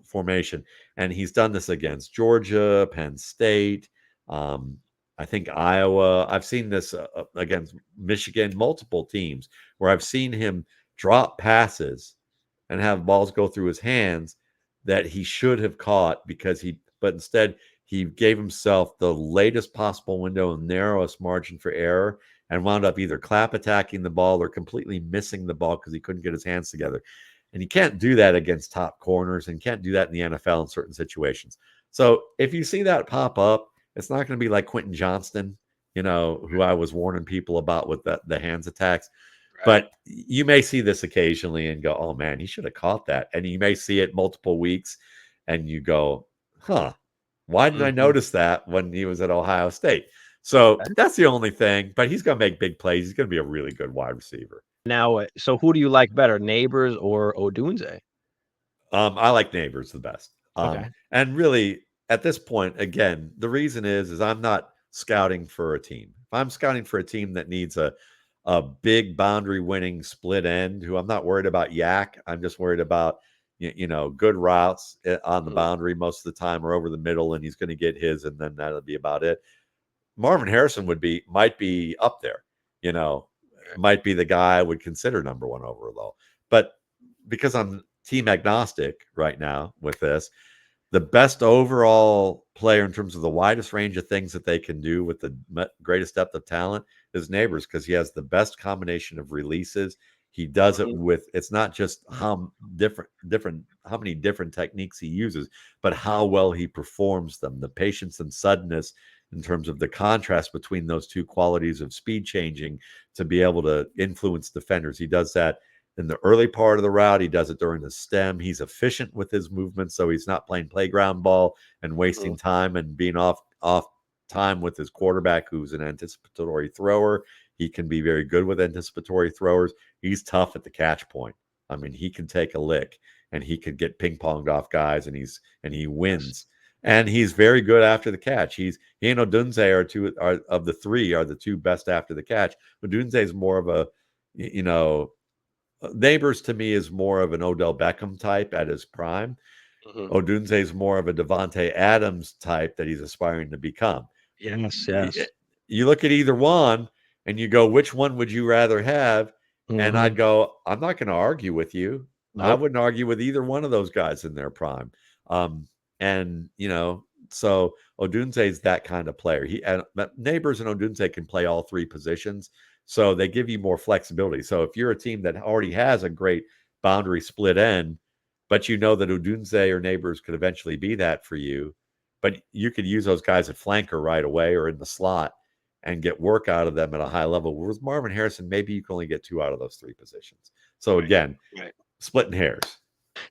[SPEAKER 2] formation. And he's done this against Georgia, Penn State, um, I think Iowa. I've seen this against Michigan, multiple teams where I've seen him drop passes and have balls go through his hands that he should have caught but instead he gave himself the latest possible window and narrowest margin for error and wound up either clap attacking the ball or completely missing the ball because he couldn't get his hands together. And you can't do that against top corners and can't do that in the NFL in certain situations. So if you see that pop up, it's not going to be like Quentin Johnston, who I was warning people about with the hands attacks.
[SPEAKER 1] Right.
[SPEAKER 2] But you may see this occasionally and go, oh man, he should have caught that. And you may see it multiple weeks and you go, huh, why didn't I
[SPEAKER 1] Mhm.
[SPEAKER 2] notice that when he was at Ohio State? So that's the only thing. But he's going to make big plays. He's going to be a really good wide receiver.
[SPEAKER 1] Now, so who do you like better, Neighbors or Odunze?
[SPEAKER 2] I like Neighbors the best.
[SPEAKER 1] Okay.
[SPEAKER 2] And really, at this point, again, the reason is I'm not scouting for a team. If I'm scouting for a team that needs a big boundary winning split end, who I'm not worried about yak. I'm just worried about good routes on the
[SPEAKER 1] Mhm.
[SPEAKER 2] boundary most of the time or over the middle, and he's going to get his, and then that'll be about it. Marvin Harrison might be up there, you know,
[SPEAKER 1] Okay.
[SPEAKER 2] might be the guy I would consider number one overall. But because I'm team agnostic right now with this, the best overall player in terms of the widest range of things that they can do with the greatest depth of talent is Neighbors because he has the best combination of releases. He does it
[SPEAKER 1] Mhm.
[SPEAKER 2] with it's not just how different how many different techniques he uses, but how well he performs them. The patience and suddenness in terms of the contrast between those two qualities of speed changing to be able to influence defenders. He does that in the early part of the route. He does it during the stem. He's efficient with his movement, so he's not playing playground ball and
[SPEAKER 1] Mhm.
[SPEAKER 2] wasting time and being off time with his quarterback, who's an anticipatory thrower. He can be very good with anticipatory throwers. He's tough at the catch point. I mean, he can take a lick and he could get ping ponged off guys, and he
[SPEAKER 1] Yes.
[SPEAKER 2] wins. And he's very good after the catch. He and Odunze are of the three are the two best after the catch. Odunze is more of a you know Neighbors to me is more of an Odell Beckham type at his prime.
[SPEAKER 1] Mhm.
[SPEAKER 2] Odunze is more of a Devontae Adams type that he's aspiring to become.
[SPEAKER 1] Yes, yes.
[SPEAKER 2] You look at either one and you go, which one would you rather have? And I'd
[SPEAKER 1] Mhm.
[SPEAKER 2] go, I'm not going to argue with you. I
[SPEAKER 1] Nope.
[SPEAKER 2] wouldn't argue with either one of those guys in their prime. And so Odunze is that kind of player. But Neighbors and Odunze can play all three positions, so they give you more flexibility. So if you're a team that already has a great boundary split end, but you know that Odunze or Neighbors could eventually be that for you, but you could use those guys at flanker right away or in the slot. and get work out of them at a high level. Whereas Marvin Harrison, maybe you can only get 2 out of those 3 positions. So
[SPEAKER 1] Right.
[SPEAKER 2] again,
[SPEAKER 1] Right.
[SPEAKER 2] splitting hairs.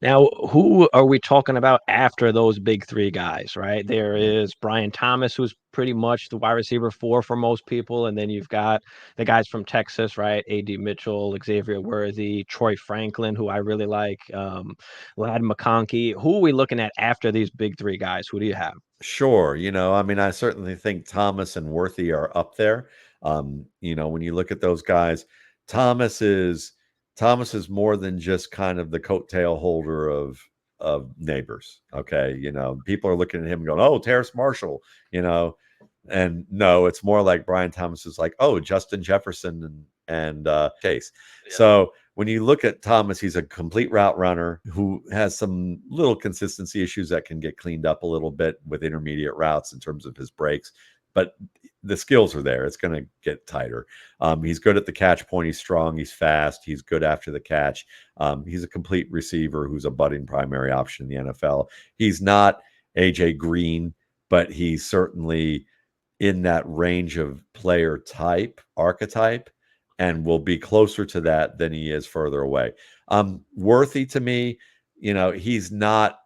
[SPEAKER 1] Now, who are we talking about after those big 3 guys, right? There
[SPEAKER 2] Yeah.
[SPEAKER 1] is Brian Thomas, who's pretty much the wide receiver 4 for most people, and then you've got the guys from Texas, right? A.D. Mitchell, Xavier Worthy, Troy Franklin, who I really like, Ladd McConkey. Who are we looking at after these big 3 guys? Who do you have?
[SPEAKER 2] Sure, I mean, I certainly think Thomas and Worthy are up there. When you look at those guys, Thomas is Thomas is more than just kind of the coattail holder of neighbors. Okay, people are looking at him and going, "Oh, Terrace Marshall," you know, and no, it's more like Brian Thomas is like, "Oh, Justin Jefferson and Chase."
[SPEAKER 1] Yeah.
[SPEAKER 2] So when you look at Thomas, he's a complete route runner who has some little consistency issues that can get cleaned up a little bit with intermediate routes in terms of his breaks, but the skills are there. It's going to get tighter. He's good at the catch point. He's strong. He's fast. He's good after the catch. He's a complete receiver who's a budding primary option in the NFL. He's not AJ Green, but he's certainly in that range of player type, archetype, and will be closer to that than he is further away. Worthy to me, he's not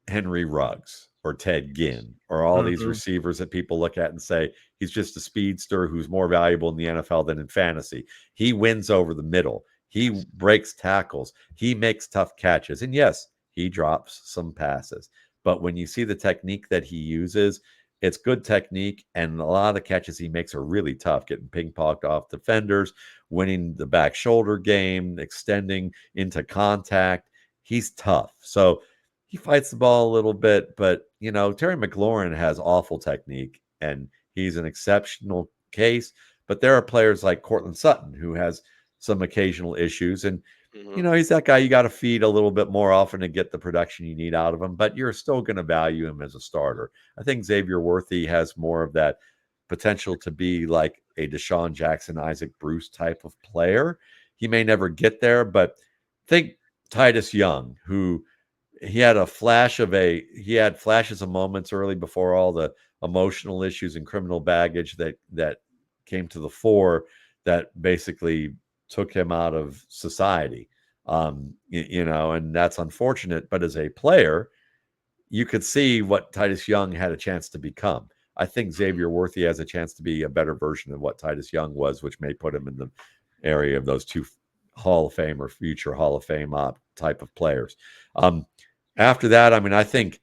[SPEAKER 2] Henry Ruggs or Ted Ginn or all these
[SPEAKER 1] Mhm.
[SPEAKER 2] receivers that people look at and say he's just a speedster who's more valuable in the NFL than in fantasy. He wins over the middle. He breaks tackles. He makes tough catches. And yes, he drops some passes. But when you see the technique that he uses, it's good technique. And a lot of the catches he makes are really tough, getting ping-ponged off defenders, winning the back shoulder game, extending into contact. He's tough. So he fights the ball a little bit, but Terry McLaurin has awful technique and he's an exceptional case. But there are players like Cortland Sutton who has some occasional issues. And,
[SPEAKER 1] Mhm.
[SPEAKER 2] he's that guy you got to feed a little bit more often to get the production you need out of him, but you're still going to value him as a starter. I think Xavier Worthy has more of that potential to be like a Deshaun Jackson, Isaac Bruce type of player. He may never get there, but think Titus Young, who he had flashes of moments early before all the emotional issues and criminal baggage that came to the fore that basically took him out of society. And that's unfortunate, but as a player you could see what Titus Young had a chance to become. I think
[SPEAKER 1] Mhm.
[SPEAKER 2] Xavier Worthy has a chance to be a better version of what Titus Young was, which may put him in the area of those 2 Hall of Fame or future Hall of Fame type of players. Um, After that, I mean, I think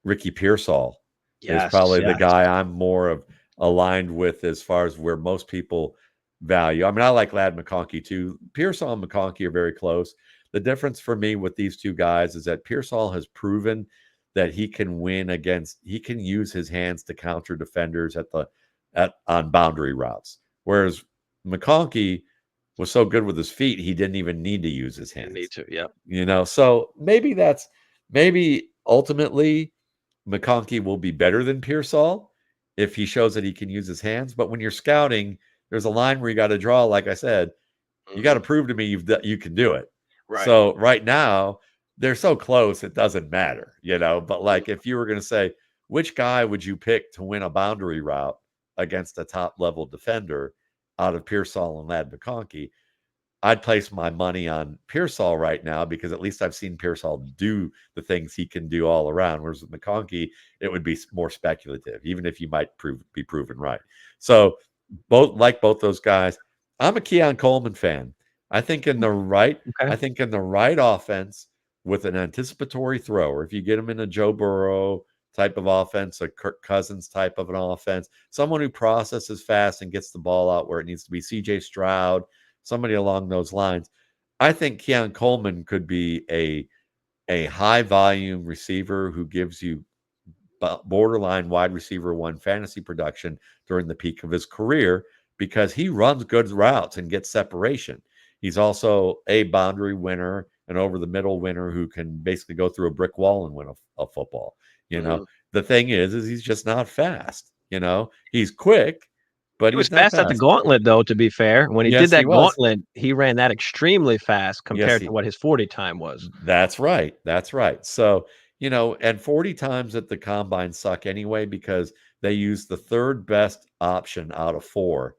[SPEAKER 2] Ricky Pearsall is
[SPEAKER 1] Yes,
[SPEAKER 2] probably the
[SPEAKER 1] yes.
[SPEAKER 2] guy I'm more of aligned with as far as where most people value. I mean, I like Ladd McConkey too. Pearsall and McConkey are very close. The difference for me with these 2 guys is that Pearsall has proven that he can he can use his hands to counter defenders on boundary routes. Whereas McConkey was so good with his feet, he didn't even need to use his
[SPEAKER 1] You need
[SPEAKER 2] hands.
[SPEAKER 1] to, yep.
[SPEAKER 2] So maybe ultimately McConkey will be better than Pearsall if he shows that he can use his hands. But when you're scouting, there's a line where you got to draw. Like I said, you got
[SPEAKER 1] Mhm.
[SPEAKER 2] to prove to me you can do it.
[SPEAKER 1] Right.
[SPEAKER 2] So right now they're so close it doesn't matter. But
[SPEAKER 1] Mhm.
[SPEAKER 2] like if you were going to say which guy would you pick to win a boundary route against a top level defender out of Pearsall and Ladd McConkey, I'd place my money on Pearsall right now because at least I've seen Pearsall do the things he can do all around. Whereas with McConkey, it would be more speculative, even if you might be proven right. So both those guys. I'm a Keon Coleman fan. I think in the right,
[SPEAKER 1] Okay.
[SPEAKER 2] I think in the right offense with an anticipatory thrower, if you get him in a Joe Burrow type of offense, a Kirk Cousins type of an offense, someone who processes fast and gets the ball out where it needs to be, CJ Stroud, somebody along those lines. I think Keon Coleman could be a high volume receiver who gives you borderline wide receiver 1 fantasy production during the peak of his career because he runs good routes and gets separation. He's also a boundary winner, an over the middle winner who can basically go through a brick wall and win a football. You know,
[SPEAKER 1] Mhm.
[SPEAKER 2] the thing is he's just not fast. He's quick, but
[SPEAKER 1] He was
[SPEAKER 2] he's not
[SPEAKER 1] fast at the
[SPEAKER 2] fast.
[SPEAKER 1] gauntlet, though, to be fair. When he did
[SPEAKER 2] Yes, he
[SPEAKER 1] that
[SPEAKER 2] was.
[SPEAKER 1] gauntlet, he ran that extremely fast
[SPEAKER 2] Yes,
[SPEAKER 1] compared to what his 40 time was.
[SPEAKER 2] That's right. That's right. So and 40 times at the combine suck anyway because they use the third best option out of 4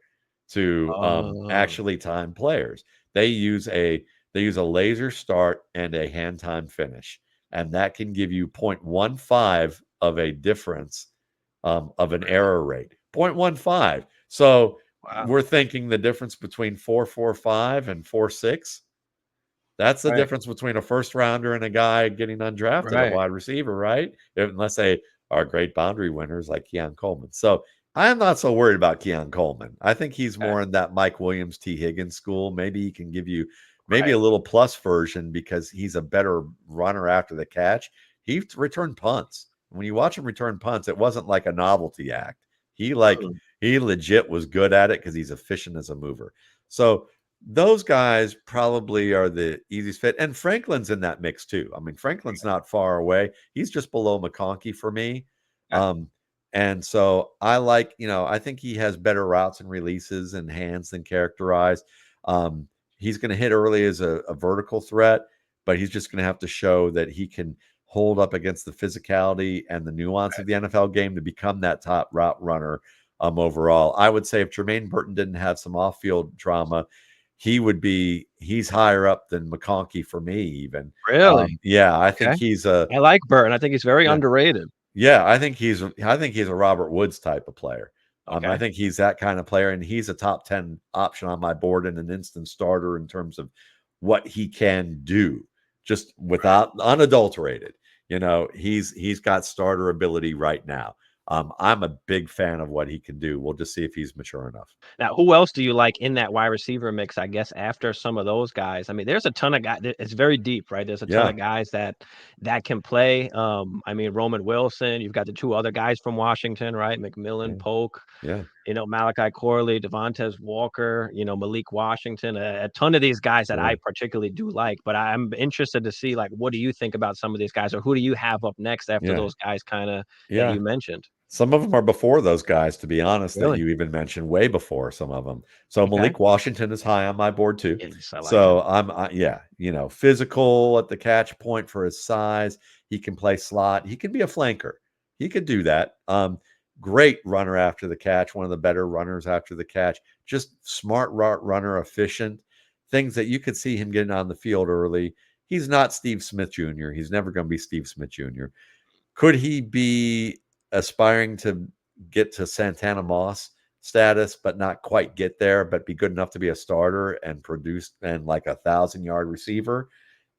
[SPEAKER 2] to
[SPEAKER 1] Oh,
[SPEAKER 2] actually time players. They use a laser start and a hand time finish, and that can give you 0.15 of a difference of an
[SPEAKER 1] really?
[SPEAKER 2] error rate. 0.15. So
[SPEAKER 1] Wow.
[SPEAKER 2] we're thinking the difference between 4.45 and 4.6. That's the
[SPEAKER 1] Right,
[SPEAKER 2] difference between a first rounder and a guy getting undrafted at
[SPEAKER 1] right,
[SPEAKER 2] wide receiver, right? Unless they are great boundary winners like Keon Coleman. So I'm not so worried about Keon Coleman. I think he's
[SPEAKER 1] okay,
[SPEAKER 2] more in that Mike Williams, T. Higgins school. Maybe he can give you maybe
[SPEAKER 1] right.
[SPEAKER 2] a little plus version because he's a better runner after the catch. He returned punts. When you watch him return punts, it wasn't like a novelty act. He like
[SPEAKER 1] Mm,
[SPEAKER 2] he legit was good at it because he's efficient as a mover. So those guys probably are the easiest fit. And Franklin's in that mix too. I mean, Franklin's not far away. He's just below McConkey for me.
[SPEAKER 1] okay,
[SPEAKER 2] Um, and so I like, I think he has better routes and releases and hands than characterized. Um, he's going to hit early as a vertical threat, but he's just going to have to show that he can hold up against the physicality and the nuance of the NFL game to become that top route runner overall. I would say if Jermaine Burton didn't have some off-field drama, he's higher up than McConkey for me even.
[SPEAKER 1] really?
[SPEAKER 2] Yeah, I think
[SPEAKER 1] Okay.
[SPEAKER 2] he's a
[SPEAKER 1] I like Burton, I think he's very
[SPEAKER 2] yeah.
[SPEAKER 1] underrated.
[SPEAKER 2] Yeah, I think he's a Robert Woods type of player. I
[SPEAKER 1] Okay,
[SPEAKER 2] think he's that kind of player, and he's a top 10 option on my board and an instant starter in terms of what he can do, just
[SPEAKER 1] right.
[SPEAKER 2] without unadulterated. He's got starter ability right now. I'm a big fan of what he can do. We'll just see if he's mature enough.
[SPEAKER 1] Now, who else do you like in that wide receiver mix, I guess, after some of those guys? I mean, there's a ton of guys. It's very deep, right? There's a ton
[SPEAKER 2] Yeah,
[SPEAKER 1] of guys that can play. I mean, Roman Wilson, you've got the 2 other guys from Washington, right? McMillan,
[SPEAKER 2] yeah,
[SPEAKER 1] Polk,
[SPEAKER 2] yeah,
[SPEAKER 1] Malachi Corley, Devontae Walker, Malik Washington, a ton of these guys that
[SPEAKER 2] yeah,
[SPEAKER 1] I particularly do like, but I'm interested to see, like, what do you think about some of these guys, or who do you have up next after
[SPEAKER 2] yeah,
[SPEAKER 1] those guys kinda that
[SPEAKER 2] yeah.
[SPEAKER 1] you mentioned?
[SPEAKER 2] Some of them are before those guys, to be honest, that
[SPEAKER 1] Really?
[SPEAKER 2] you even mentioned, way before some of them. So
[SPEAKER 1] Okay.
[SPEAKER 2] Malik Washington is high on my board too.
[SPEAKER 1] Yes, I like him.
[SPEAKER 2] So yeah, physical at the catch point for his size. He can play slot. He can be a flanker. He could do that. Great runner after the catch. One of the better runners after the catch. Just smart runner, efficient. Things that you could see him getting on the field early. He's not Steve Smith Jr. He's never going to be Steve Smith Jr. Could he be aspiring to get to Santana Moss status, but not quite get there, but be good enough to be a starter and produce and like 1,000-yard receiver,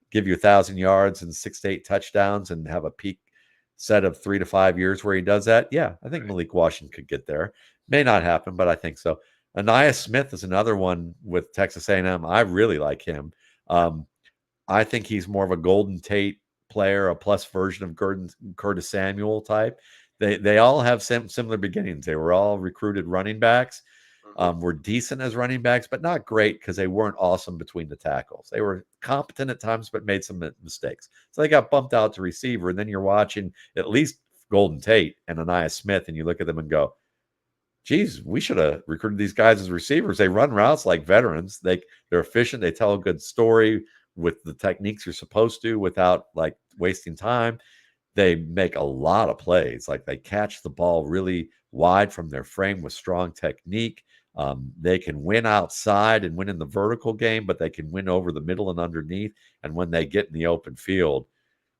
[SPEAKER 2] give you 1,000 yards and 6 to 8 touchdowns and have a peak set of 3 to 5 years where he does that? Yeah, I think
[SPEAKER 1] Right.
[SPEAKER 2] Malik Washington could get there. May not happen, but I think so. Anaya Smith is another one with Texas A&M. I really like him. Um, I think he's more of a Golden Tate player, a plus version of Curtis Samuel type. They all have similar beginnings. They were all recruited running backs.
[SPEAKER 1] Mhm.
[SPEAKER 2] Were decent as running backs, but not great because they weren't awesome between the tackles. They were competent at times, but made some mistakes. So they got bumped out to receiver. And then you're watching at least Golden Tate and Anaya Smith, and you look at them and go, geez, we should have recruited these guys as receivers. They run routes like veterans. They're efficient. They tell a good story with the techniques you're supposed to without like wasting time. They make a lot of plays. Like they catch the ball really wide from their frame with strong technique. They can win outside and win in the vertical game, but they can win over the middle and underneath. And when they get in the open field,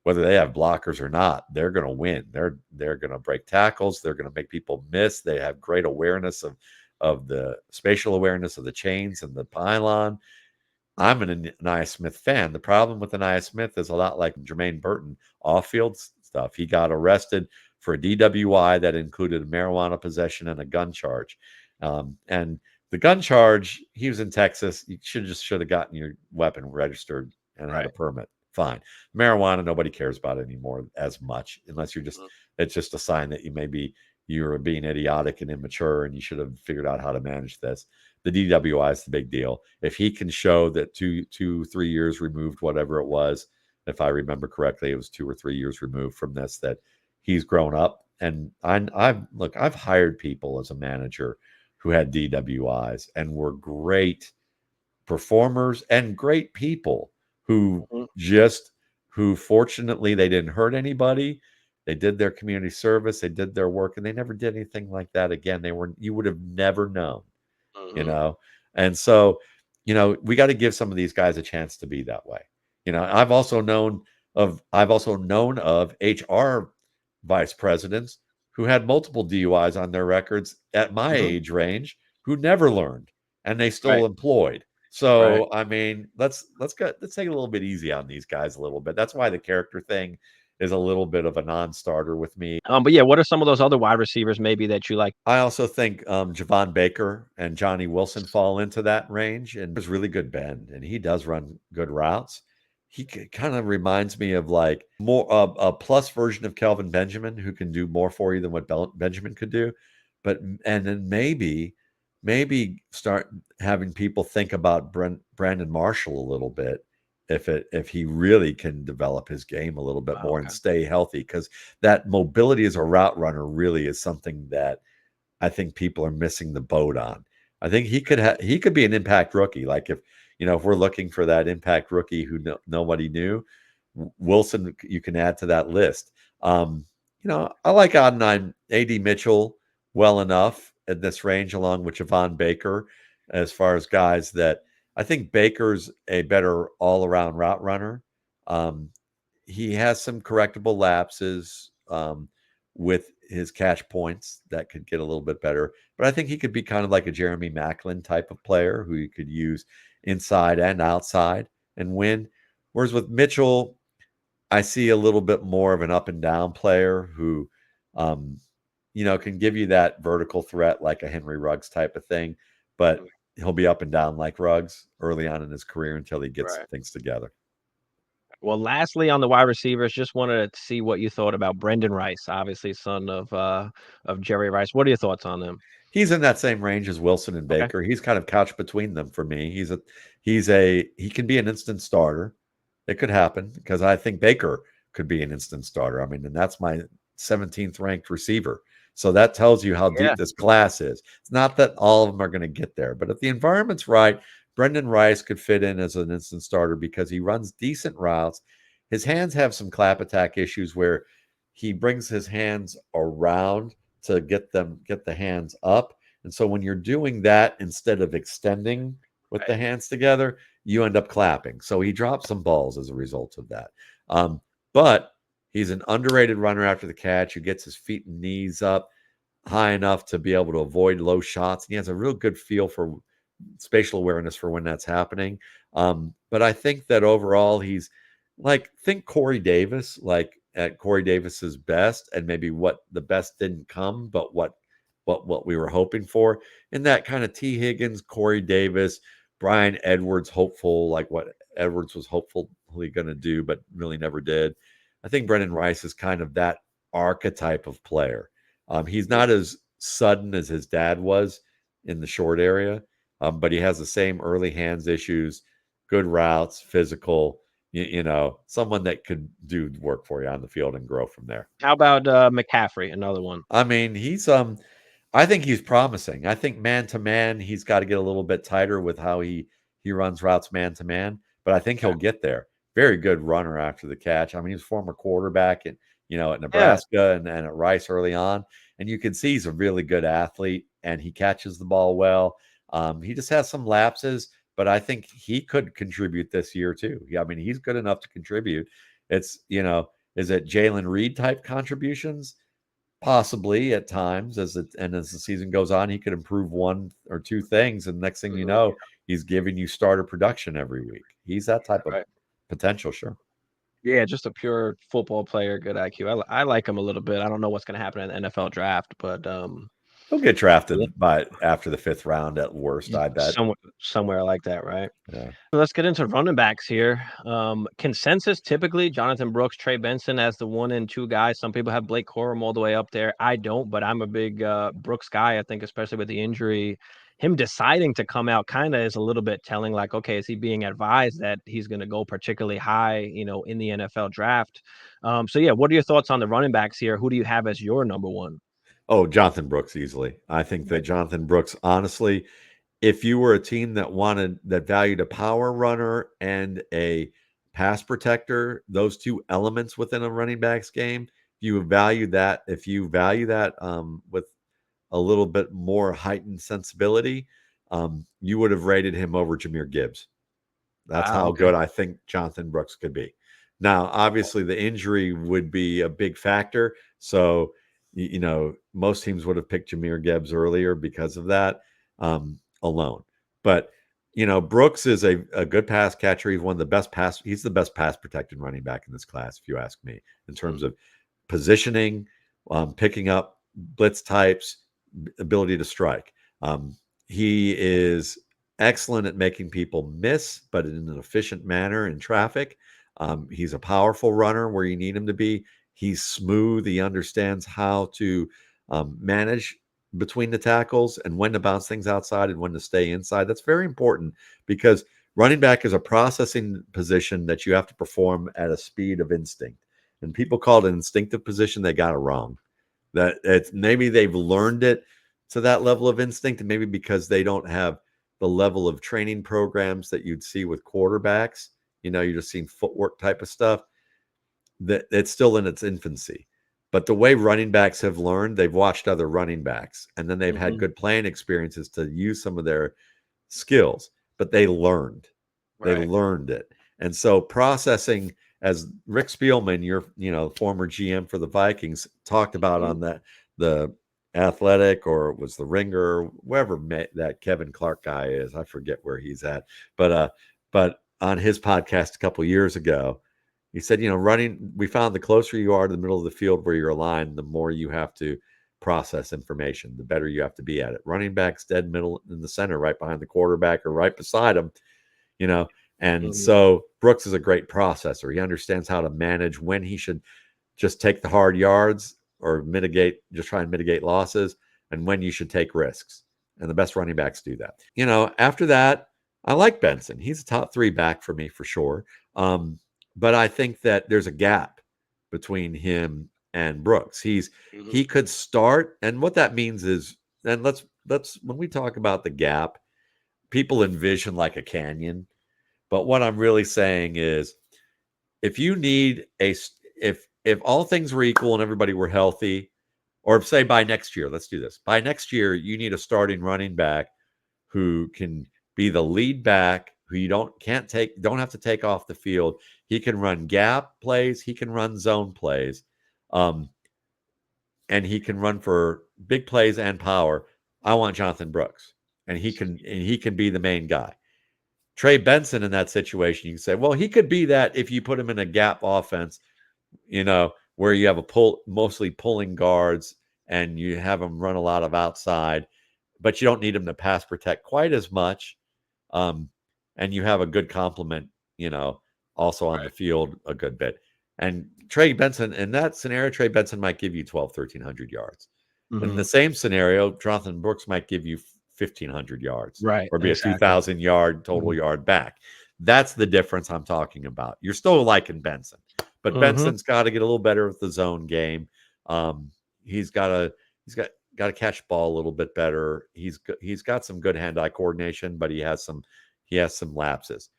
[SPEAKER 2] whether they have blockers or not, they're going to win. They're going to break tackles. They're going to make people miss. They have great awareness of the spatial awareness of the chains and the pylon. I'm an Anaya Smith fan. The problem with Anaya Smith is a lot like Jermaine Burton, off-field stuff. He got arrested for a DWI that included marijuana possession and a gun charge. And the gun charge, he was in Texas. You should have gotten your weapon registered and had a
[SPEAKER 1] Right.
[SPEAKER 2] permit. Fine. Marijuana, nobody cares about anymore as much, unless
[SPEAKER 1] Mhm.
[SPEAKER 2] it's just a sign that you're being idiotic and immature and you should have figured out how to manage this. The DWI is the big deal. If he can show that 3 years removed, whatever it was, if I remember correctly, it was 2 or 3 years removed from this, that he's grown up. And I've hired people as a manager who had DWIs and were great performers and great people who
[SPEAKER 1] Mhm.
[SPEAKER 2] just who fortunately they didn't hurt anybody. They did their community service, they did their work, and they never did anything like that again. You would have never known, you
[SPEAKER 1] Mhm.
[SPEAKER 2] know? And so, we got to give some of these guys a chance to be that way. I've also known of HR vice presidents who had multiple DUIs on their records at my
[SPEAKER 1] Mhm.
[SPEAKER 2] age range who never learned and they
[SPEAKER 1] Right.
[SPEAKER 2] still employed.
[SPEAKER 1] Right.
[SPEAKER 2] So I mean, let's take it a little bit easy on these guys a little bit. That's why the character thing is a little bit of a non-starter with me.
[SPEAKER 1] But yeah, what are some of those other wide receivers maybe that you like?
[SPEAKER 2] I also think Javon Baker and Johnny Wilson fall into that range, and there's really good bend, and he does run good routes. He kind of reminds me of like more a plus version of Kelvin Benjamin, who can do more for you than what Benjamin could do. And then maybe start having people think about Brandon Marshall a little bit if he really can develop his game a little bit
[SPEAKER 1] Oh,
[SPEAKER 2] more and
[SPEAKER 1] okay.
[SPEAKER 2] stay healthy, because that mobility as a route runner really is something that I think people are missing the boat on. I think he could be an impact rookie. Like if we're looking for that impact rookie who nobody knew, Wilson you can add to that list. I like odd nine AD Mitchell well enough at this range, along with Javon Baker, as far as guys that I think Baker's a better all around route runner. Um, he has some correctable lapses with his catch points that could get a little bit better. But I think he could be kind of like a Jeremy Maclin type of player who you could use inside and outside and win. Whereas with Mitchell, I see a little bit more of an up and down player who, um, can give you that vertical threat like a Henry Ruggs type of thing, but
[SPEAKER 1] Mm,
[SPEAKER 2] he'll be up and down like Ruggs early on in his career until he gets
[SPEAKER 1] right.
[SPEAKER 2] things together.
[SPEAKER 1] Well, lastly, on the wide receivers, just wanted to see what you thought about Brendan Rice, obviously son of Jerry Rice. What are your thoughts on them?
[SPEAKER 2] He's in that same range as Wilson and
[SPEAKER 1] Okay.
[SPEAKER 2] Baker. He's kind of couched between them for me. He can be an instant starter. It could happen because I think Baker could be an instant starter. I mean, and that's my 17th ranked receiver. So that tells you how
[SPEAKER 1] Yeah.
[SPEAKER 2] deep this class is. It's not that all of them are going to get there, but if the environment's right, Brendan Rice could fit in as an instant starter because he runs decent routes. His hands have some clap attack issues where he brings his hands around to get the hands up. And so when you're doing that instead of extending with the
[SPEAKER 1] Right.
[SPEAKER 2] hands together, you end up clapping. So he dropped some balls as a result of that. But he's an underrated runner after the catch who gets his feet and knees up high enough to be able to avoid low shots. And he has a real good feel for spatial awareness for when that's happening. But I think that overall he's think Corey Davis, like at Corey Davis's best, and maybe what the best didn't come, but what we were hoping for. In that kind of T. Higgins, Corey Davis, Brian Edwards, hopeful, like what Edwards was hopefully going to do, but really never did. I think Brendan Rice is kind of that archetype of player. He's
[SPEAKER 1] Mhm.
[SPEAKER 2] not as sudden as his dad was in the short area, but he has the same early hands issues, good routes, physical. Someone that could do work for you on the field and grow from there.
[SPEAKER 1] How about McCaffrey, another one?
[SPEAKER 2] I mean, I think he's promising. I think man to man, he's got to get a little bit tighter with how he runs routes man to man, but I think
[SPEAKER 1] Okay.
[SPEAKER 2] he'll get there. Very good runner after the catch. I mean, he's a former quarterback at
[SPEAKER 1] Yeah.
[SPEAKER 2] Nebraska and at Rice early on, and you can see he's a really good athlete and he catches the ball well. He just has some lapses, but I think he could contribute this year too. I mean, he's good enough to contribute. Is it Jalen Reed type contributions? Possibly at times, as the season goes on, he could improve one or two things, and next thing you
[SPEAKER 1] Mhm.
[SPEAKER 2] know, he's giving you starter production every week. He's that type of
[SPEAKER 1] Right.
[SPEAKER 2] potential, sure.
[SPEAKER 1] Yeah, just a pure football player, good IQ. I like him a little bit. I don't know what's gonna happen in the NFL draft, but
[SPEAKER 2] He'll get
[SPEAKER 1] yeah,
[SPEAKER 2] drafted by after the fifth round at worst, I bet.
[SPEAKER 1] somewhere like that, right?
[SPEAKER 2] Yeah.
[SPEAKER 1] Let's get into running backs here. Consensus typically Jonathan Brooks, Trey Benson as the 1 and 2 guys. Some people have Blake Corum all the way up there. I don't, but I'm a big Brooks guy. I think especially with the injury, him deciding to come out kind of is a little bit telling. Like, okay, is he being advised that he's going to go particularly high, in the NFL draft? So yeah, what are your thoughts on the running backs here? Who do you have as your number one?
[SPEAKER 2] Oh, Jonathan Brooks easily. I think that
[SPEAKER 1] Right.
[SPEAKER 2] Jonathan Brooks, honestly, if you were a team that valued a power runner and a pass protector, those two elements within a running back's game, if you value that with a little bit more heightened sensibility, you would have rated him over Jahmyr Gibbs. That's
[SPEAKER 1] Wow.
[SPEAKER 2] how
[SPEAKER 1] Okay.
[SPEAKER 2] good I think Jonathan Brooks could be. Now, obviously, the injury would be a big factor. So, most teams would have picked Jahmyr Gibbs earlier because of that alone. But, Brooks is a good pass catcher. He's the best pass protected running back in this class, if you ask me, in terms of positioning, picking up blitz types, ability to strike. He is excellent at making people miss, but in an efficient manner in traffic. He's a powerful runner where you need him to be. He's smooth. He understands how to manage between the tackles and when to bounce things outside and when to stay inside. That's very important because running back is a processing position that you have to perform at a speed of instinct. And people call it an instinctive position. They got it wrong. That it's maybe they've learned it to that level of instinct, and maybe because they don't have the level of training programs that you'd see with quarterbacks. You're just seeing footwork type of stuff. That it's still in its infancy. But the way running backs have learned, they've watched other running backs, and then they've had
[SPEAKER 1] Mm-hmm.
[SPEAKER 2] good playing experiences to use some of their skills. But they learned. They
[SPEAKER 1] Right.
[SPEAKER 2] learned it. And so processing, as Rick Spielman, your former GM for the Vikings, talked about
[SPEAKER 1] Mm-hmm.
[SPEAKER 2] on the Athletic, or it was the Ringer, wherever that Kevin Clark guy is, I forget where he's at, but on his podcast a couple years ago, he said, running, we found the closer you are to the middle of the field where you're aligned, the more you have to process information, the better you have to be at it. Running backs dead middle in the center, right behind the quarterback or right beside him, you know. And
[SPEAKER 1] Mm-hmm.
[SPEAKER 2] so Brooks is a great processor. He understands how to manage when he should just take the hard yards or try and mitigate losses, and when you should take risks. And the best running backs do that. After that, I like Benson. He's a top 3 back for me for sure. But I think that there's a gap between him and Brooks.
[SPEAKER 1] Mm-hmm.
[SPEAKER 2] He could start, and what that means is, and let's when we talk about the gap, people envision like a canyon. But what I'm really saying is, if you need if all things were equal and everybody were healthy, or say by next year, let's do this. By next year, you need a starting running back who can be the lead back, who you don't have to take off the field. He can run gap plays, he can run zone plays, um, and he can run for big plays and power. I want Jonathan Brooks, and he can be the main guy. Trey Benson in that situation, you can say, well, he could be that if you put him in a gap offense, where you have mostly pulling guards and you have him run a lot of outside, but you don't need him to pass protect quite as much. Um, and you have a good complement, also on the
[SPEAKER 1] Right.
[SPEAKER 2] field a good bit. And Trey Benson, in that scenario, Trey Benson might give you 1,300 yards. In
[SPEAKER 1] Mm-hmm.
[SPEAKER 2] the same scenario, Jonathan Brooks might give you 1,500 yards
[SPEAKER 1] Right.
[SPEAKER 2] or be a
[SPEAKER 1] Exactly.
[SPEAKER 2] 2,000-yard total yard back. That's the difference I'm talking about. You're still liking Benson, but
[SPEAKER 1] Mm-hmm.
[SPEAKER 2] Benson's got to get a little better with the zone game. Um, he's got to catch ball a little bit better. He's got some good hand-eye coordination, but he has some lapses.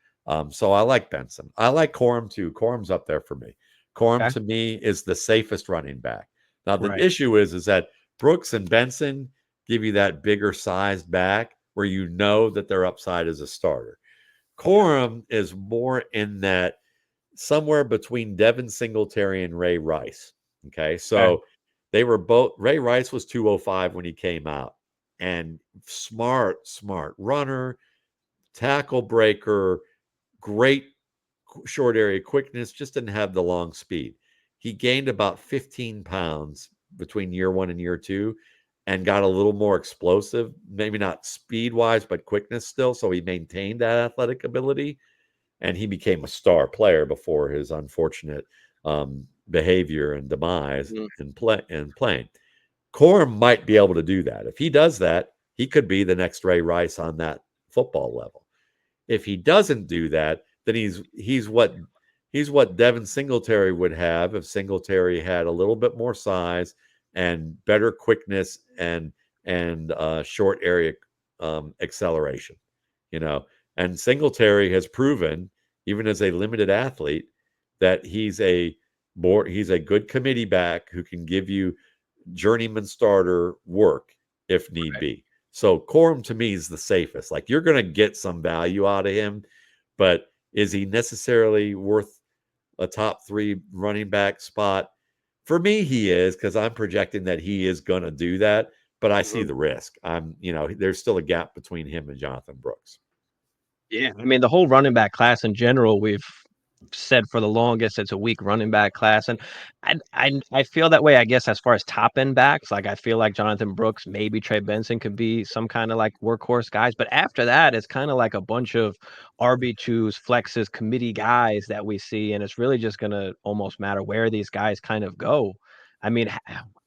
[SPEAKER 2] So I like Benson. I like Corum too. Corum's up there for me. Corum
[SPEAKER 1] Okay.
[SPEAKER 2] to me is the safest running back. Now the
[SPEAKER 1] Right.
[SPEAKER 2] issue is that Brooks and Benson give you that bigger sized back where that their upside is a starter.
[SPEAKER 1] Okay.
[SPEAKER 2] Corum is more in that somewhere between Devin Singletary and Ray Rice. Okay.
[SPEAKER 1] Okay.
[SPEAKER 2] So they were both, Ray Rice was 205 when he came out, and smart runner, tackle breaker, great short area quickness, just didn't have the long speed. He gained about 15 pounds between year 1 and year 2 and got a little more explosive, maybe not speed wise, but quickness still. So he maintained that athletic ability, and he became a star player before his unfortunate behavior and demise
[SPEAKER 1] Mm-hmm.
[SPEAKER 2] in playing. Corum might be able to do that. If he does that, he could be the next Ray Rice on that football level. If he doesn't do that, then he's what Devin Singletary would have if Singletary had a little bit more size and better quickness and short area acceleration. You know, and Singletary has proven even as a limited athlete, that he's a good committee back who can give you journeyman starter work if need
[SPEAKER 1] Right.
[SPEAKER 2] be. So Corum to me is the safest. Like you're going to get some value out of him, but is he necessarily worth a top 3 running back spot? For me, he is, because I'm projecting that he is going to do that, but I see
[SPEAKER 1] Mhm.
[SPEAKER 2] the risk. There's still a gap between him and Jonathan Brooks.
[SPEAKER 1] Yeah, I mean, the whole running back class in general, we've said for the longest it's a weak running back class, and I feel that way. I guess as far as top end backs, like I feel like Jonathan Brooks, maybe Trey Benson could be some kind of like workhorse guys, but after that, it's kind of like a bunch of RB2s, flexes, committee guys that we see, and it's really just gonna almost matter where these guys kind of go. I mean,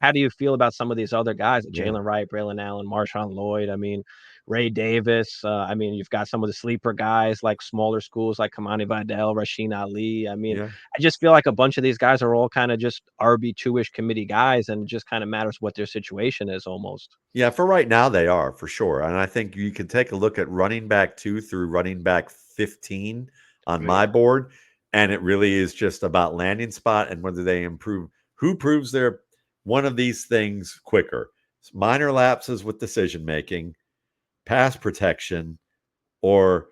[SPEAKER 1] how do you feel about some of these other guys,
[SPEAKER 2] Yeah.
[SPEAKER 1] Jalen Wright, Braylon Allen, Marshawn Lloyd? I mean, Ray Davis. I mean, you've got some of the sleeper guys like smaller schools like Kamani Vidal, Rasheen Ali. I mean,
[SPEAKER 2] Yeah.
[SPEAKER 1] I just feel like a bunch of these guys are all kind of just RB2-ish committee guys, and it just kind of matters what their situation is almost.
[SPEAKER 2] Yeah, for right now they are for sure. And I think you can take a look at running back 2 through running back 15 on
[SPEAKER 1] Right.
[SPEAKER 2] my board, and it really is just about landing spot and whether they improve, who proves they're one of these things quicker. Minor lapses with decision making, pass protection, or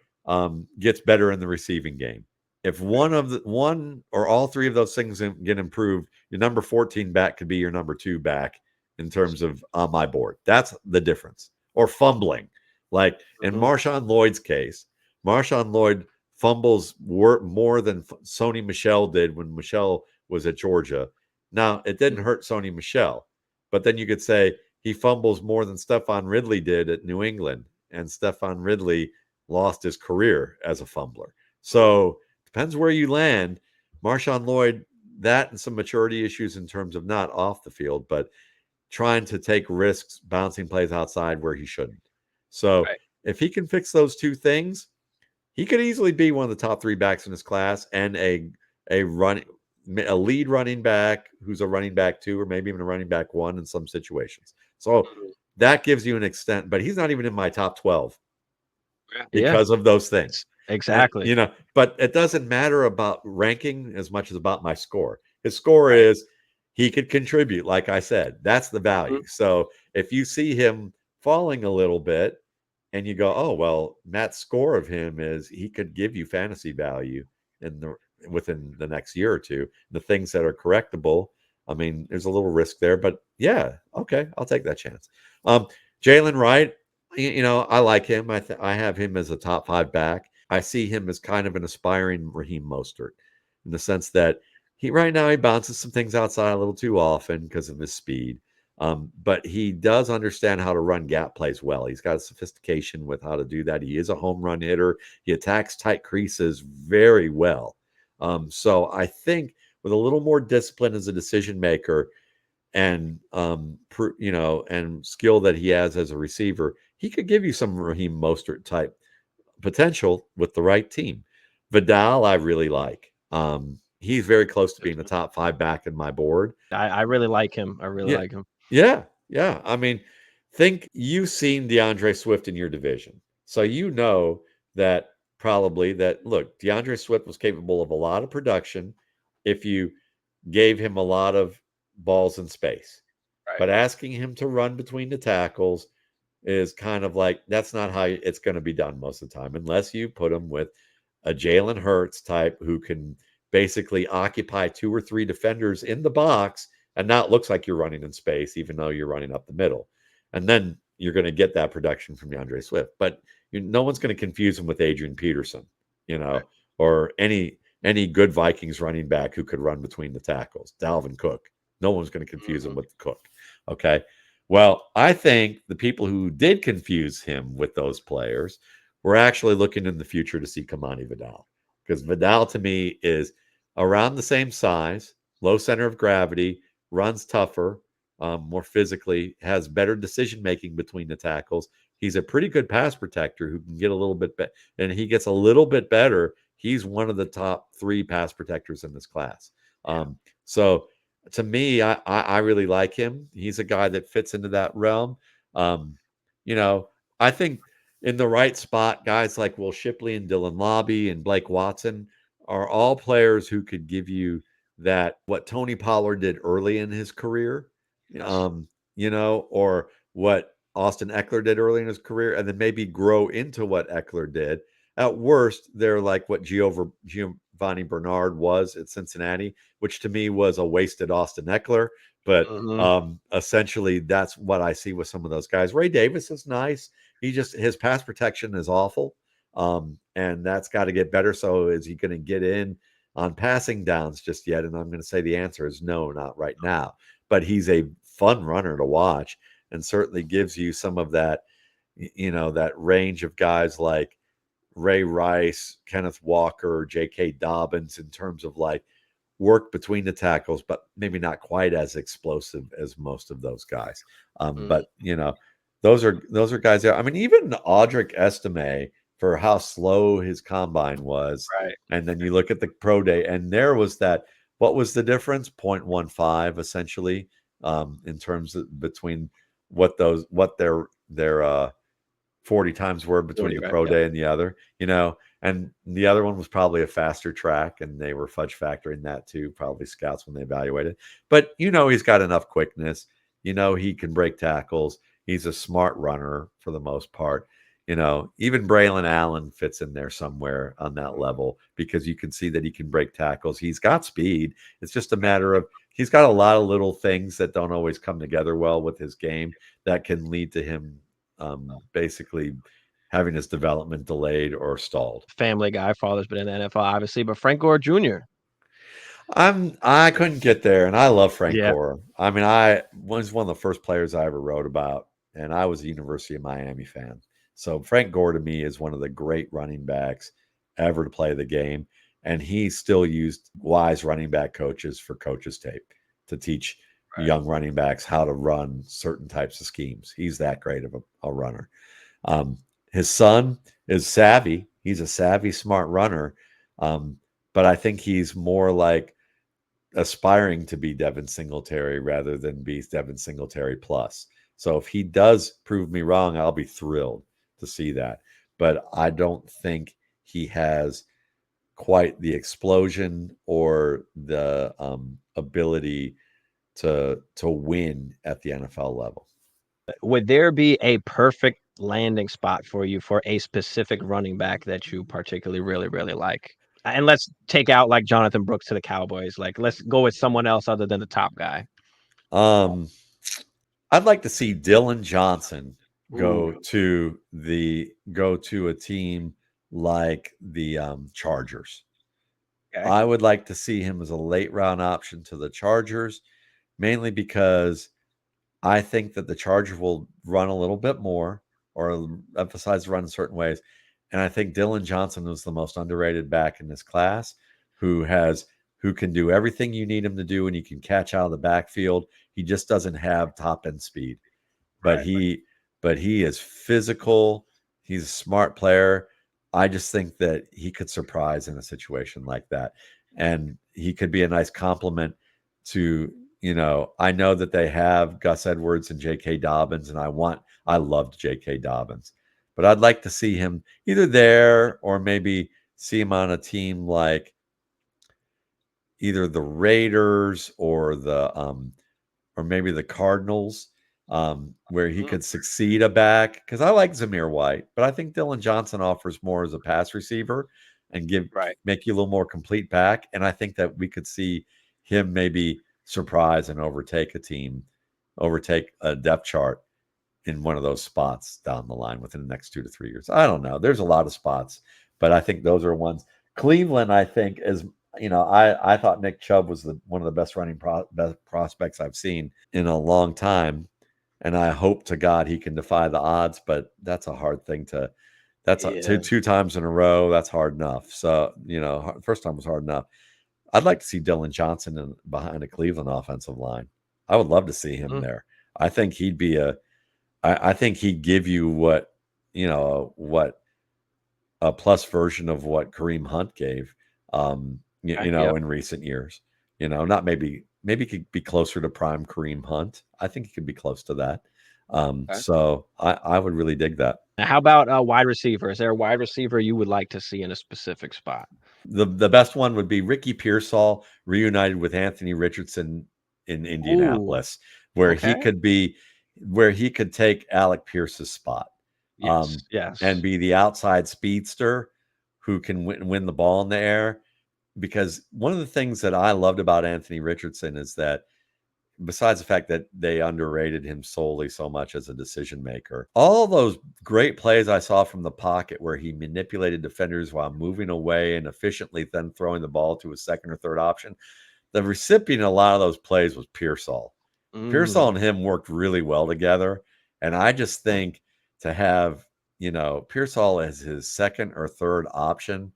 [SPEAKER 2] gets better in the receiving game. If one or all 3 of those things get improved, your number 14 back could be your number 2 back in terms of on my board. That's the difference. Or fumbling, like in
[SPEAKER 1] Mhm.
[SPEAKER 2] Marshawn Lloyd's case, Marshawn Lloyd fumbles more than Sony Michel did when Michel was at Georgia. Now it didn't
[SPEAKER 1] Mhm.
[SPEAKER 2] hurt Sony Michel, but then you could say he fumbles more than Stephon Ridley did at New England, and Stephon Ridley lost his career as a fumbler. So depends where you land. Marshawn Lloyd, that and some maturity issues in terms of not off the field, but trying to take risks, bouncing plays outside where he shouldn't. So
[SPEAKER 1] Right.
[SPEAKER 2] if he can fix those 2 things, he could easily be one of the top 3 backs in his class and a running a lead running back who's a running back 2 or maybe even a running back 1 in some situations. So
[SPEAKER 1] Mhm.
[SPEAKER 2] that gives you an extent, but he's not even in my top 12
[SPEAKER 1] Yeah.
[SPEAKER 2] because of those things. And
[SPEAKER 1] Exactly.
[SPEAKER 2] but it doesn't matter about ranking as much as about my score. His score
[SPEAKER 1] Right.
[SPEAKER 2] is he could contribute, like I said. That's the
[SPEAKER 1] Mhm.
[SPEAKER 2] value. So if you see him falling a little bit and you go, "Oh, well, Matt's score of him is he could give you fantasy value in the within the next year or two." The things that are correctable, I mean, there's a little risk there, but yeah, okay, I'll take that chance. Um, Jalen Wright, I like him. I have him as a top 5 back. I see him as kind of an aspiring Raheem Mostert in the sense that he right now he bounces some things outside a little too often because of his speed. But he does understand how to run gap plays well. He's got a sophistication with how to do that. He is a home run hitter. He attacks tight creases very well. So I think with a little more discipline as a decision maker, and and skill that he has as a receiver, he could give you some Raheem Mostert type potential with the right team. Vidal, I really like. He's very close to being the top 5 back in my board.
[SPEAKER 1] I really like him. I really
[SPEAKER 2] Yeah,
[SPEAKER 1] like him.
[SPEAKER 2] yeah, yeah. I mean, think you've seen DeAndre Swift in your division, so you know that probably that. Look, DeAndre Swift was capable of a lot of production if you gave him a lot of balls in space.
[SPEAKER 1] Right.
[SPEAKER 2] But asking him to run between the tackles is kind of like that's not how it's going to be done most of the time, unless you put him with a Jalen Hurts type who can basically occupy 2 or 3 defenders in the box and now it looks like you're running in space, even though you're running up the middle. And then you're going to get that production from DeAndre Swift. But no one's going to confuse him with Adrian Peterson, you
[SPEAKER 1] Right.
[SPEAKER 2] know, or any good Vikings running back who could run between the tackles. Dalvin Cook. No one's going to confuse him
[SPEAKER 1] Mhm.
[SPEAKER 2] with Cook. Okay. Well, I think the people who did confuse him with those players were actually looking in the future to see Kamani Vidal. Because Vidal to me is around the same size, low center of gravity, runs tougher, more physically, has better decision making between the tackles. He's a pretty good pass protector who can get a little bit better, and he gets a little bit better. He's one of the top 3 pass protectors in this class.
[SPEAKER 1] Yeah.
[SPEAKER 2] So to me, I really like him. He's a guy that fits into that realm. Um, you know, I think in the right spot, guys like Will Shipley and Dylan Lobby and Blake Watson are all players who could give you that what Tony Pollard did early in his career,
[SPEAKER 1] Yes.
[SPEAKER 2] um, or what Austin Eckler did early in his career, and then maybe grow into what Eckler did. At worst, they're like what Giovanni Bernard was at Cincinnati, which to me was a wasted Austin Eckler. But
[SPEAKER 1] Hmm.
[SPEAKER 2] essentially, that's what I see with some of those guys. Ray Davis is nice. His pass protection is awful. And that's got to get better. So is he going to get in on passing downs just yet? And I'm going to say the answer is no, not right now. But he's a fun runner to watch and certainly gives you some of that, that range of guys like Ray Rice, Kenneth Walker, J.K. Dobbins in terms of like work between the tackles, but maybe not quite as explosive as most of those guys.
[SPEAKER 1] Hmm.
[SPEAKER 2] But those are guys there. I mean, even Audric Estime for how slow his combine was,
[SPEAKER 1] Right.
[SPEAKER 2] and then you look at the pro day, and there was that. What was the difference? 0.15 essentially, in terms of between what their 40 times were between
[SPEAKER 1] 40,
[SPEAKER 2] the
[SPEAKER 1] right.
[SPEAKER 2] pro
[SPEAKER 1] Yep.
[SPEAKER 2] day and the other, and the other one was probably a faster track, and they were fudge factoring that too, probably scouts when they evaluated. But he's got enough quickness. He can break tackles. He's a smart runner for the most part. Even Braylon Allen fits in there somewhere on that level because you can see that he can break tackles. He's got speed. It's just a matter of he's got a lot of little things that don't always come together well with his game that can lead to him basically having his development delayed or stalled.
[SPEAKER 1] Family Guy, father's been in the NFL, obviously, but Frank Gore Jr.
[SPEAKER 2] I couldn't get there, and I love Frank
[SPEAKER 1] Yeah.
[SPEAKER 2] Gore. I mean, I was one of the first players I ever wrote about, and I was a University of Miami fan. So Frank Gore to me is one of the great running backs ever to play the game, and he still used wise running back coaches for coaches tape to teach
[SPEAKER 1] Right.
[SPEAKER 2] young running backs how to run certain types of schemes. He's that great of a runner. Um, his son is savvy. He's a savvy, smart runner. Um, but I think he's more like aspiring to be Devin Singletary rather than be Devin Singletary plus. So if he does prove me wrong, I'll be thrilled to see that. But I don't think he has quite the explosion or the ability to win at the NFL level.
[SPEAKER 1] Would there be a perfect landing spot for you for a specific running back that you particularly really, really like? And let's take out like Jonathan Brooks to the Cowboys. Like, let's go with someone else other than the top guy.
[SPEAKER 2] Um, I'd like to see Dylan Johnson
[SPEAKER 1] Ooh,
[SPEAKER 2] go to a team like the Chargers.
[SPEAKER 1] okay.
[SPEAKER 2] I would like to see him as a late round option to the Chargers, mainly because I think that the Chargers will run a little bit more or emphasize the run in certain ways. And I think Dylan Johnson was the most underrated back in this class who has who can do everything you need him to do and he can catch out of the backfield. He just doesn't have top end speed but
[SPEAKER 1] Right.
[SPEAKER 2] he is physical. He's a smart player. I just think that he could surprise in a situation like that, and he could be a nice compliment to. I know that they have Gus Edwards and J.K. Dobbins, and I loved J.K. Dobbins, but I'd like to see him either there or maybe see him on a team like either the Raiders or maybe the Cardinals, where he
[SPEAKER 1] Mhm.
[SPEAKER 2] could succeed a back. Because I like Zamir White, but I think Dylan Johnson offers more as a pass receiver and
[SPEAKER 1] Right.
[SPEAKER 2] make you a little more complete back. And I think that we could see him maybe surprise and overtake a depth chart in one of those spots down the line within the next 2 to 3 years. I don't know. There's a lot of spots, but I think those are ones. Cleveland, I think, is I thought Nick Chubb was one of the best best prospects I've seen in a long time, and I hope to God he can defy the odds. But that's a hard thing to. That's
[SPEAKER 1] Yeah.
[SPEAKER 2] two times in a row. That's hard enough. So first time was hard enough. I'd like to see Dylan Johnson behind a Cleveland offensive line. I would love to see him
[SPEAKER 1] Mm,
[SPEAKER 2] there. I think he'd be I think he'd give you what a plus version of what Kareem Hunt gave,
[SPEAKER 1] okay. Yep.
[SPEAKER 2] in recent years. Not maybe he could be closer to prime Kareem Hunt. I think he could be close to that.
[SPEAKER 1] Okay.
[SPEAKER 2] So I would really dig that.
[SPEAKER 1] Now, how about a wide receiver? Is there a wide receiver you would like to see in a specific spot?
[SPEAKER 2] The best one would be Ricky Pearsall reunited with Anthony Richardson in
[SPEAKER 1] Ooh,
[SPEAKER 2] Indianapolis, where
[SPEAKER 1] okay.
[SPEAKER 2] he could be, where he could take Alec Pierce's spot,
[SPEAKER 1] Yes,
[SPEAKER 2] and
[SPEAKER 1] yes.
[SPEAKER 2] be the outside speedster who can win the ball in the air. Because one of the things that I loved about Anthony Richardson is that, besides the fact that they underrated him solely so much as a decision maker, all those great plays I saw from the pocket where he manipulated defenders while moving away and efficiently then throwing the ball to a second or third option, the recipient of a lot of those plays was Pearsall. Pearsall
[SPEAKER 1] Mm,
[SPEAKER 2] and him worked really well together. And I just think to have, Pearsall as his second or third option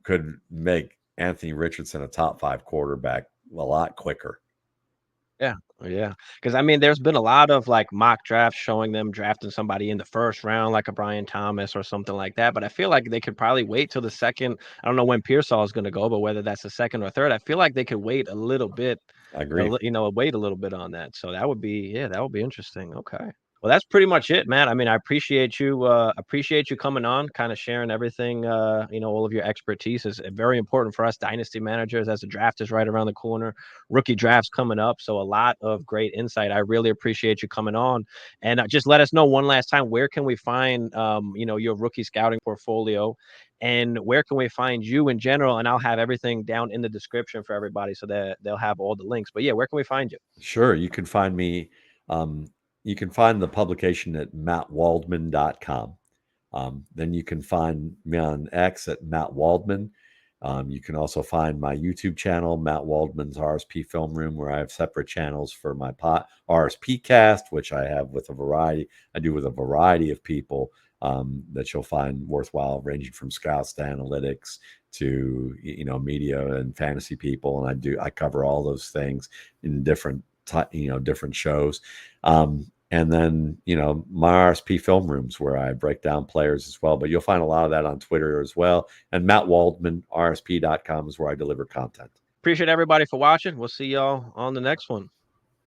[SPEAKER 2] could make Anthony Richardson a top 5 quarterback a lot quicker.
[SPEAKER 1] yeah, yeah. Because I mean, there's been a lot of, like, mock drafts showing them drafting somebody in the 1st round, like a Brian Thomas or something like that, but I feel like they could probably wait till the 2nd. I don't know when Pearsall is gonna go, but whether that's the 2nd or 3rd, I feel like they could wait a little bit,
[SPEAKER 2] I agree.
[SPEAKER 1] wait a little bit on that, so that would be, yeah, that would be interesting, okay. Well, that's pretty much it, man. I mean, I appreciate you coming on, kinda sharing everything, all of your expertise is very important for us dynasty managers as the draft is right around the corner, rookie drafts coming up, so a lot of great insight. I really appreciate you coming on, and, just let us know one last time, where can we find, your rookie scouting portfolio, and where can we find you in general? And I'll have everything down in the description for everybody so that they'll have all the links, but yeah, where can we find you?
[SPEAKER 2] Sure. You can find me, you can find the publication at mattwaldman.com. Then you can find me on X at Matt Waldman. You can also find my YouTube channel, Matt Waldman's RSP Film Room, where I have separate channels for my RSP cast, which I have with a variety. I do with a variety of people that you'll find worthwhile, ranging from scouts to analytics to media and fantasy people, and I cover all those things in different shows. And then, my RSP film rooms where I break down players as well. But you'll find a lot of that on Twitter as well. And Matt Waldman, RSP.com is where I deliver content.
[SPEAKER 1] Appreciate everybody for watching. We'll see y'all on the next one.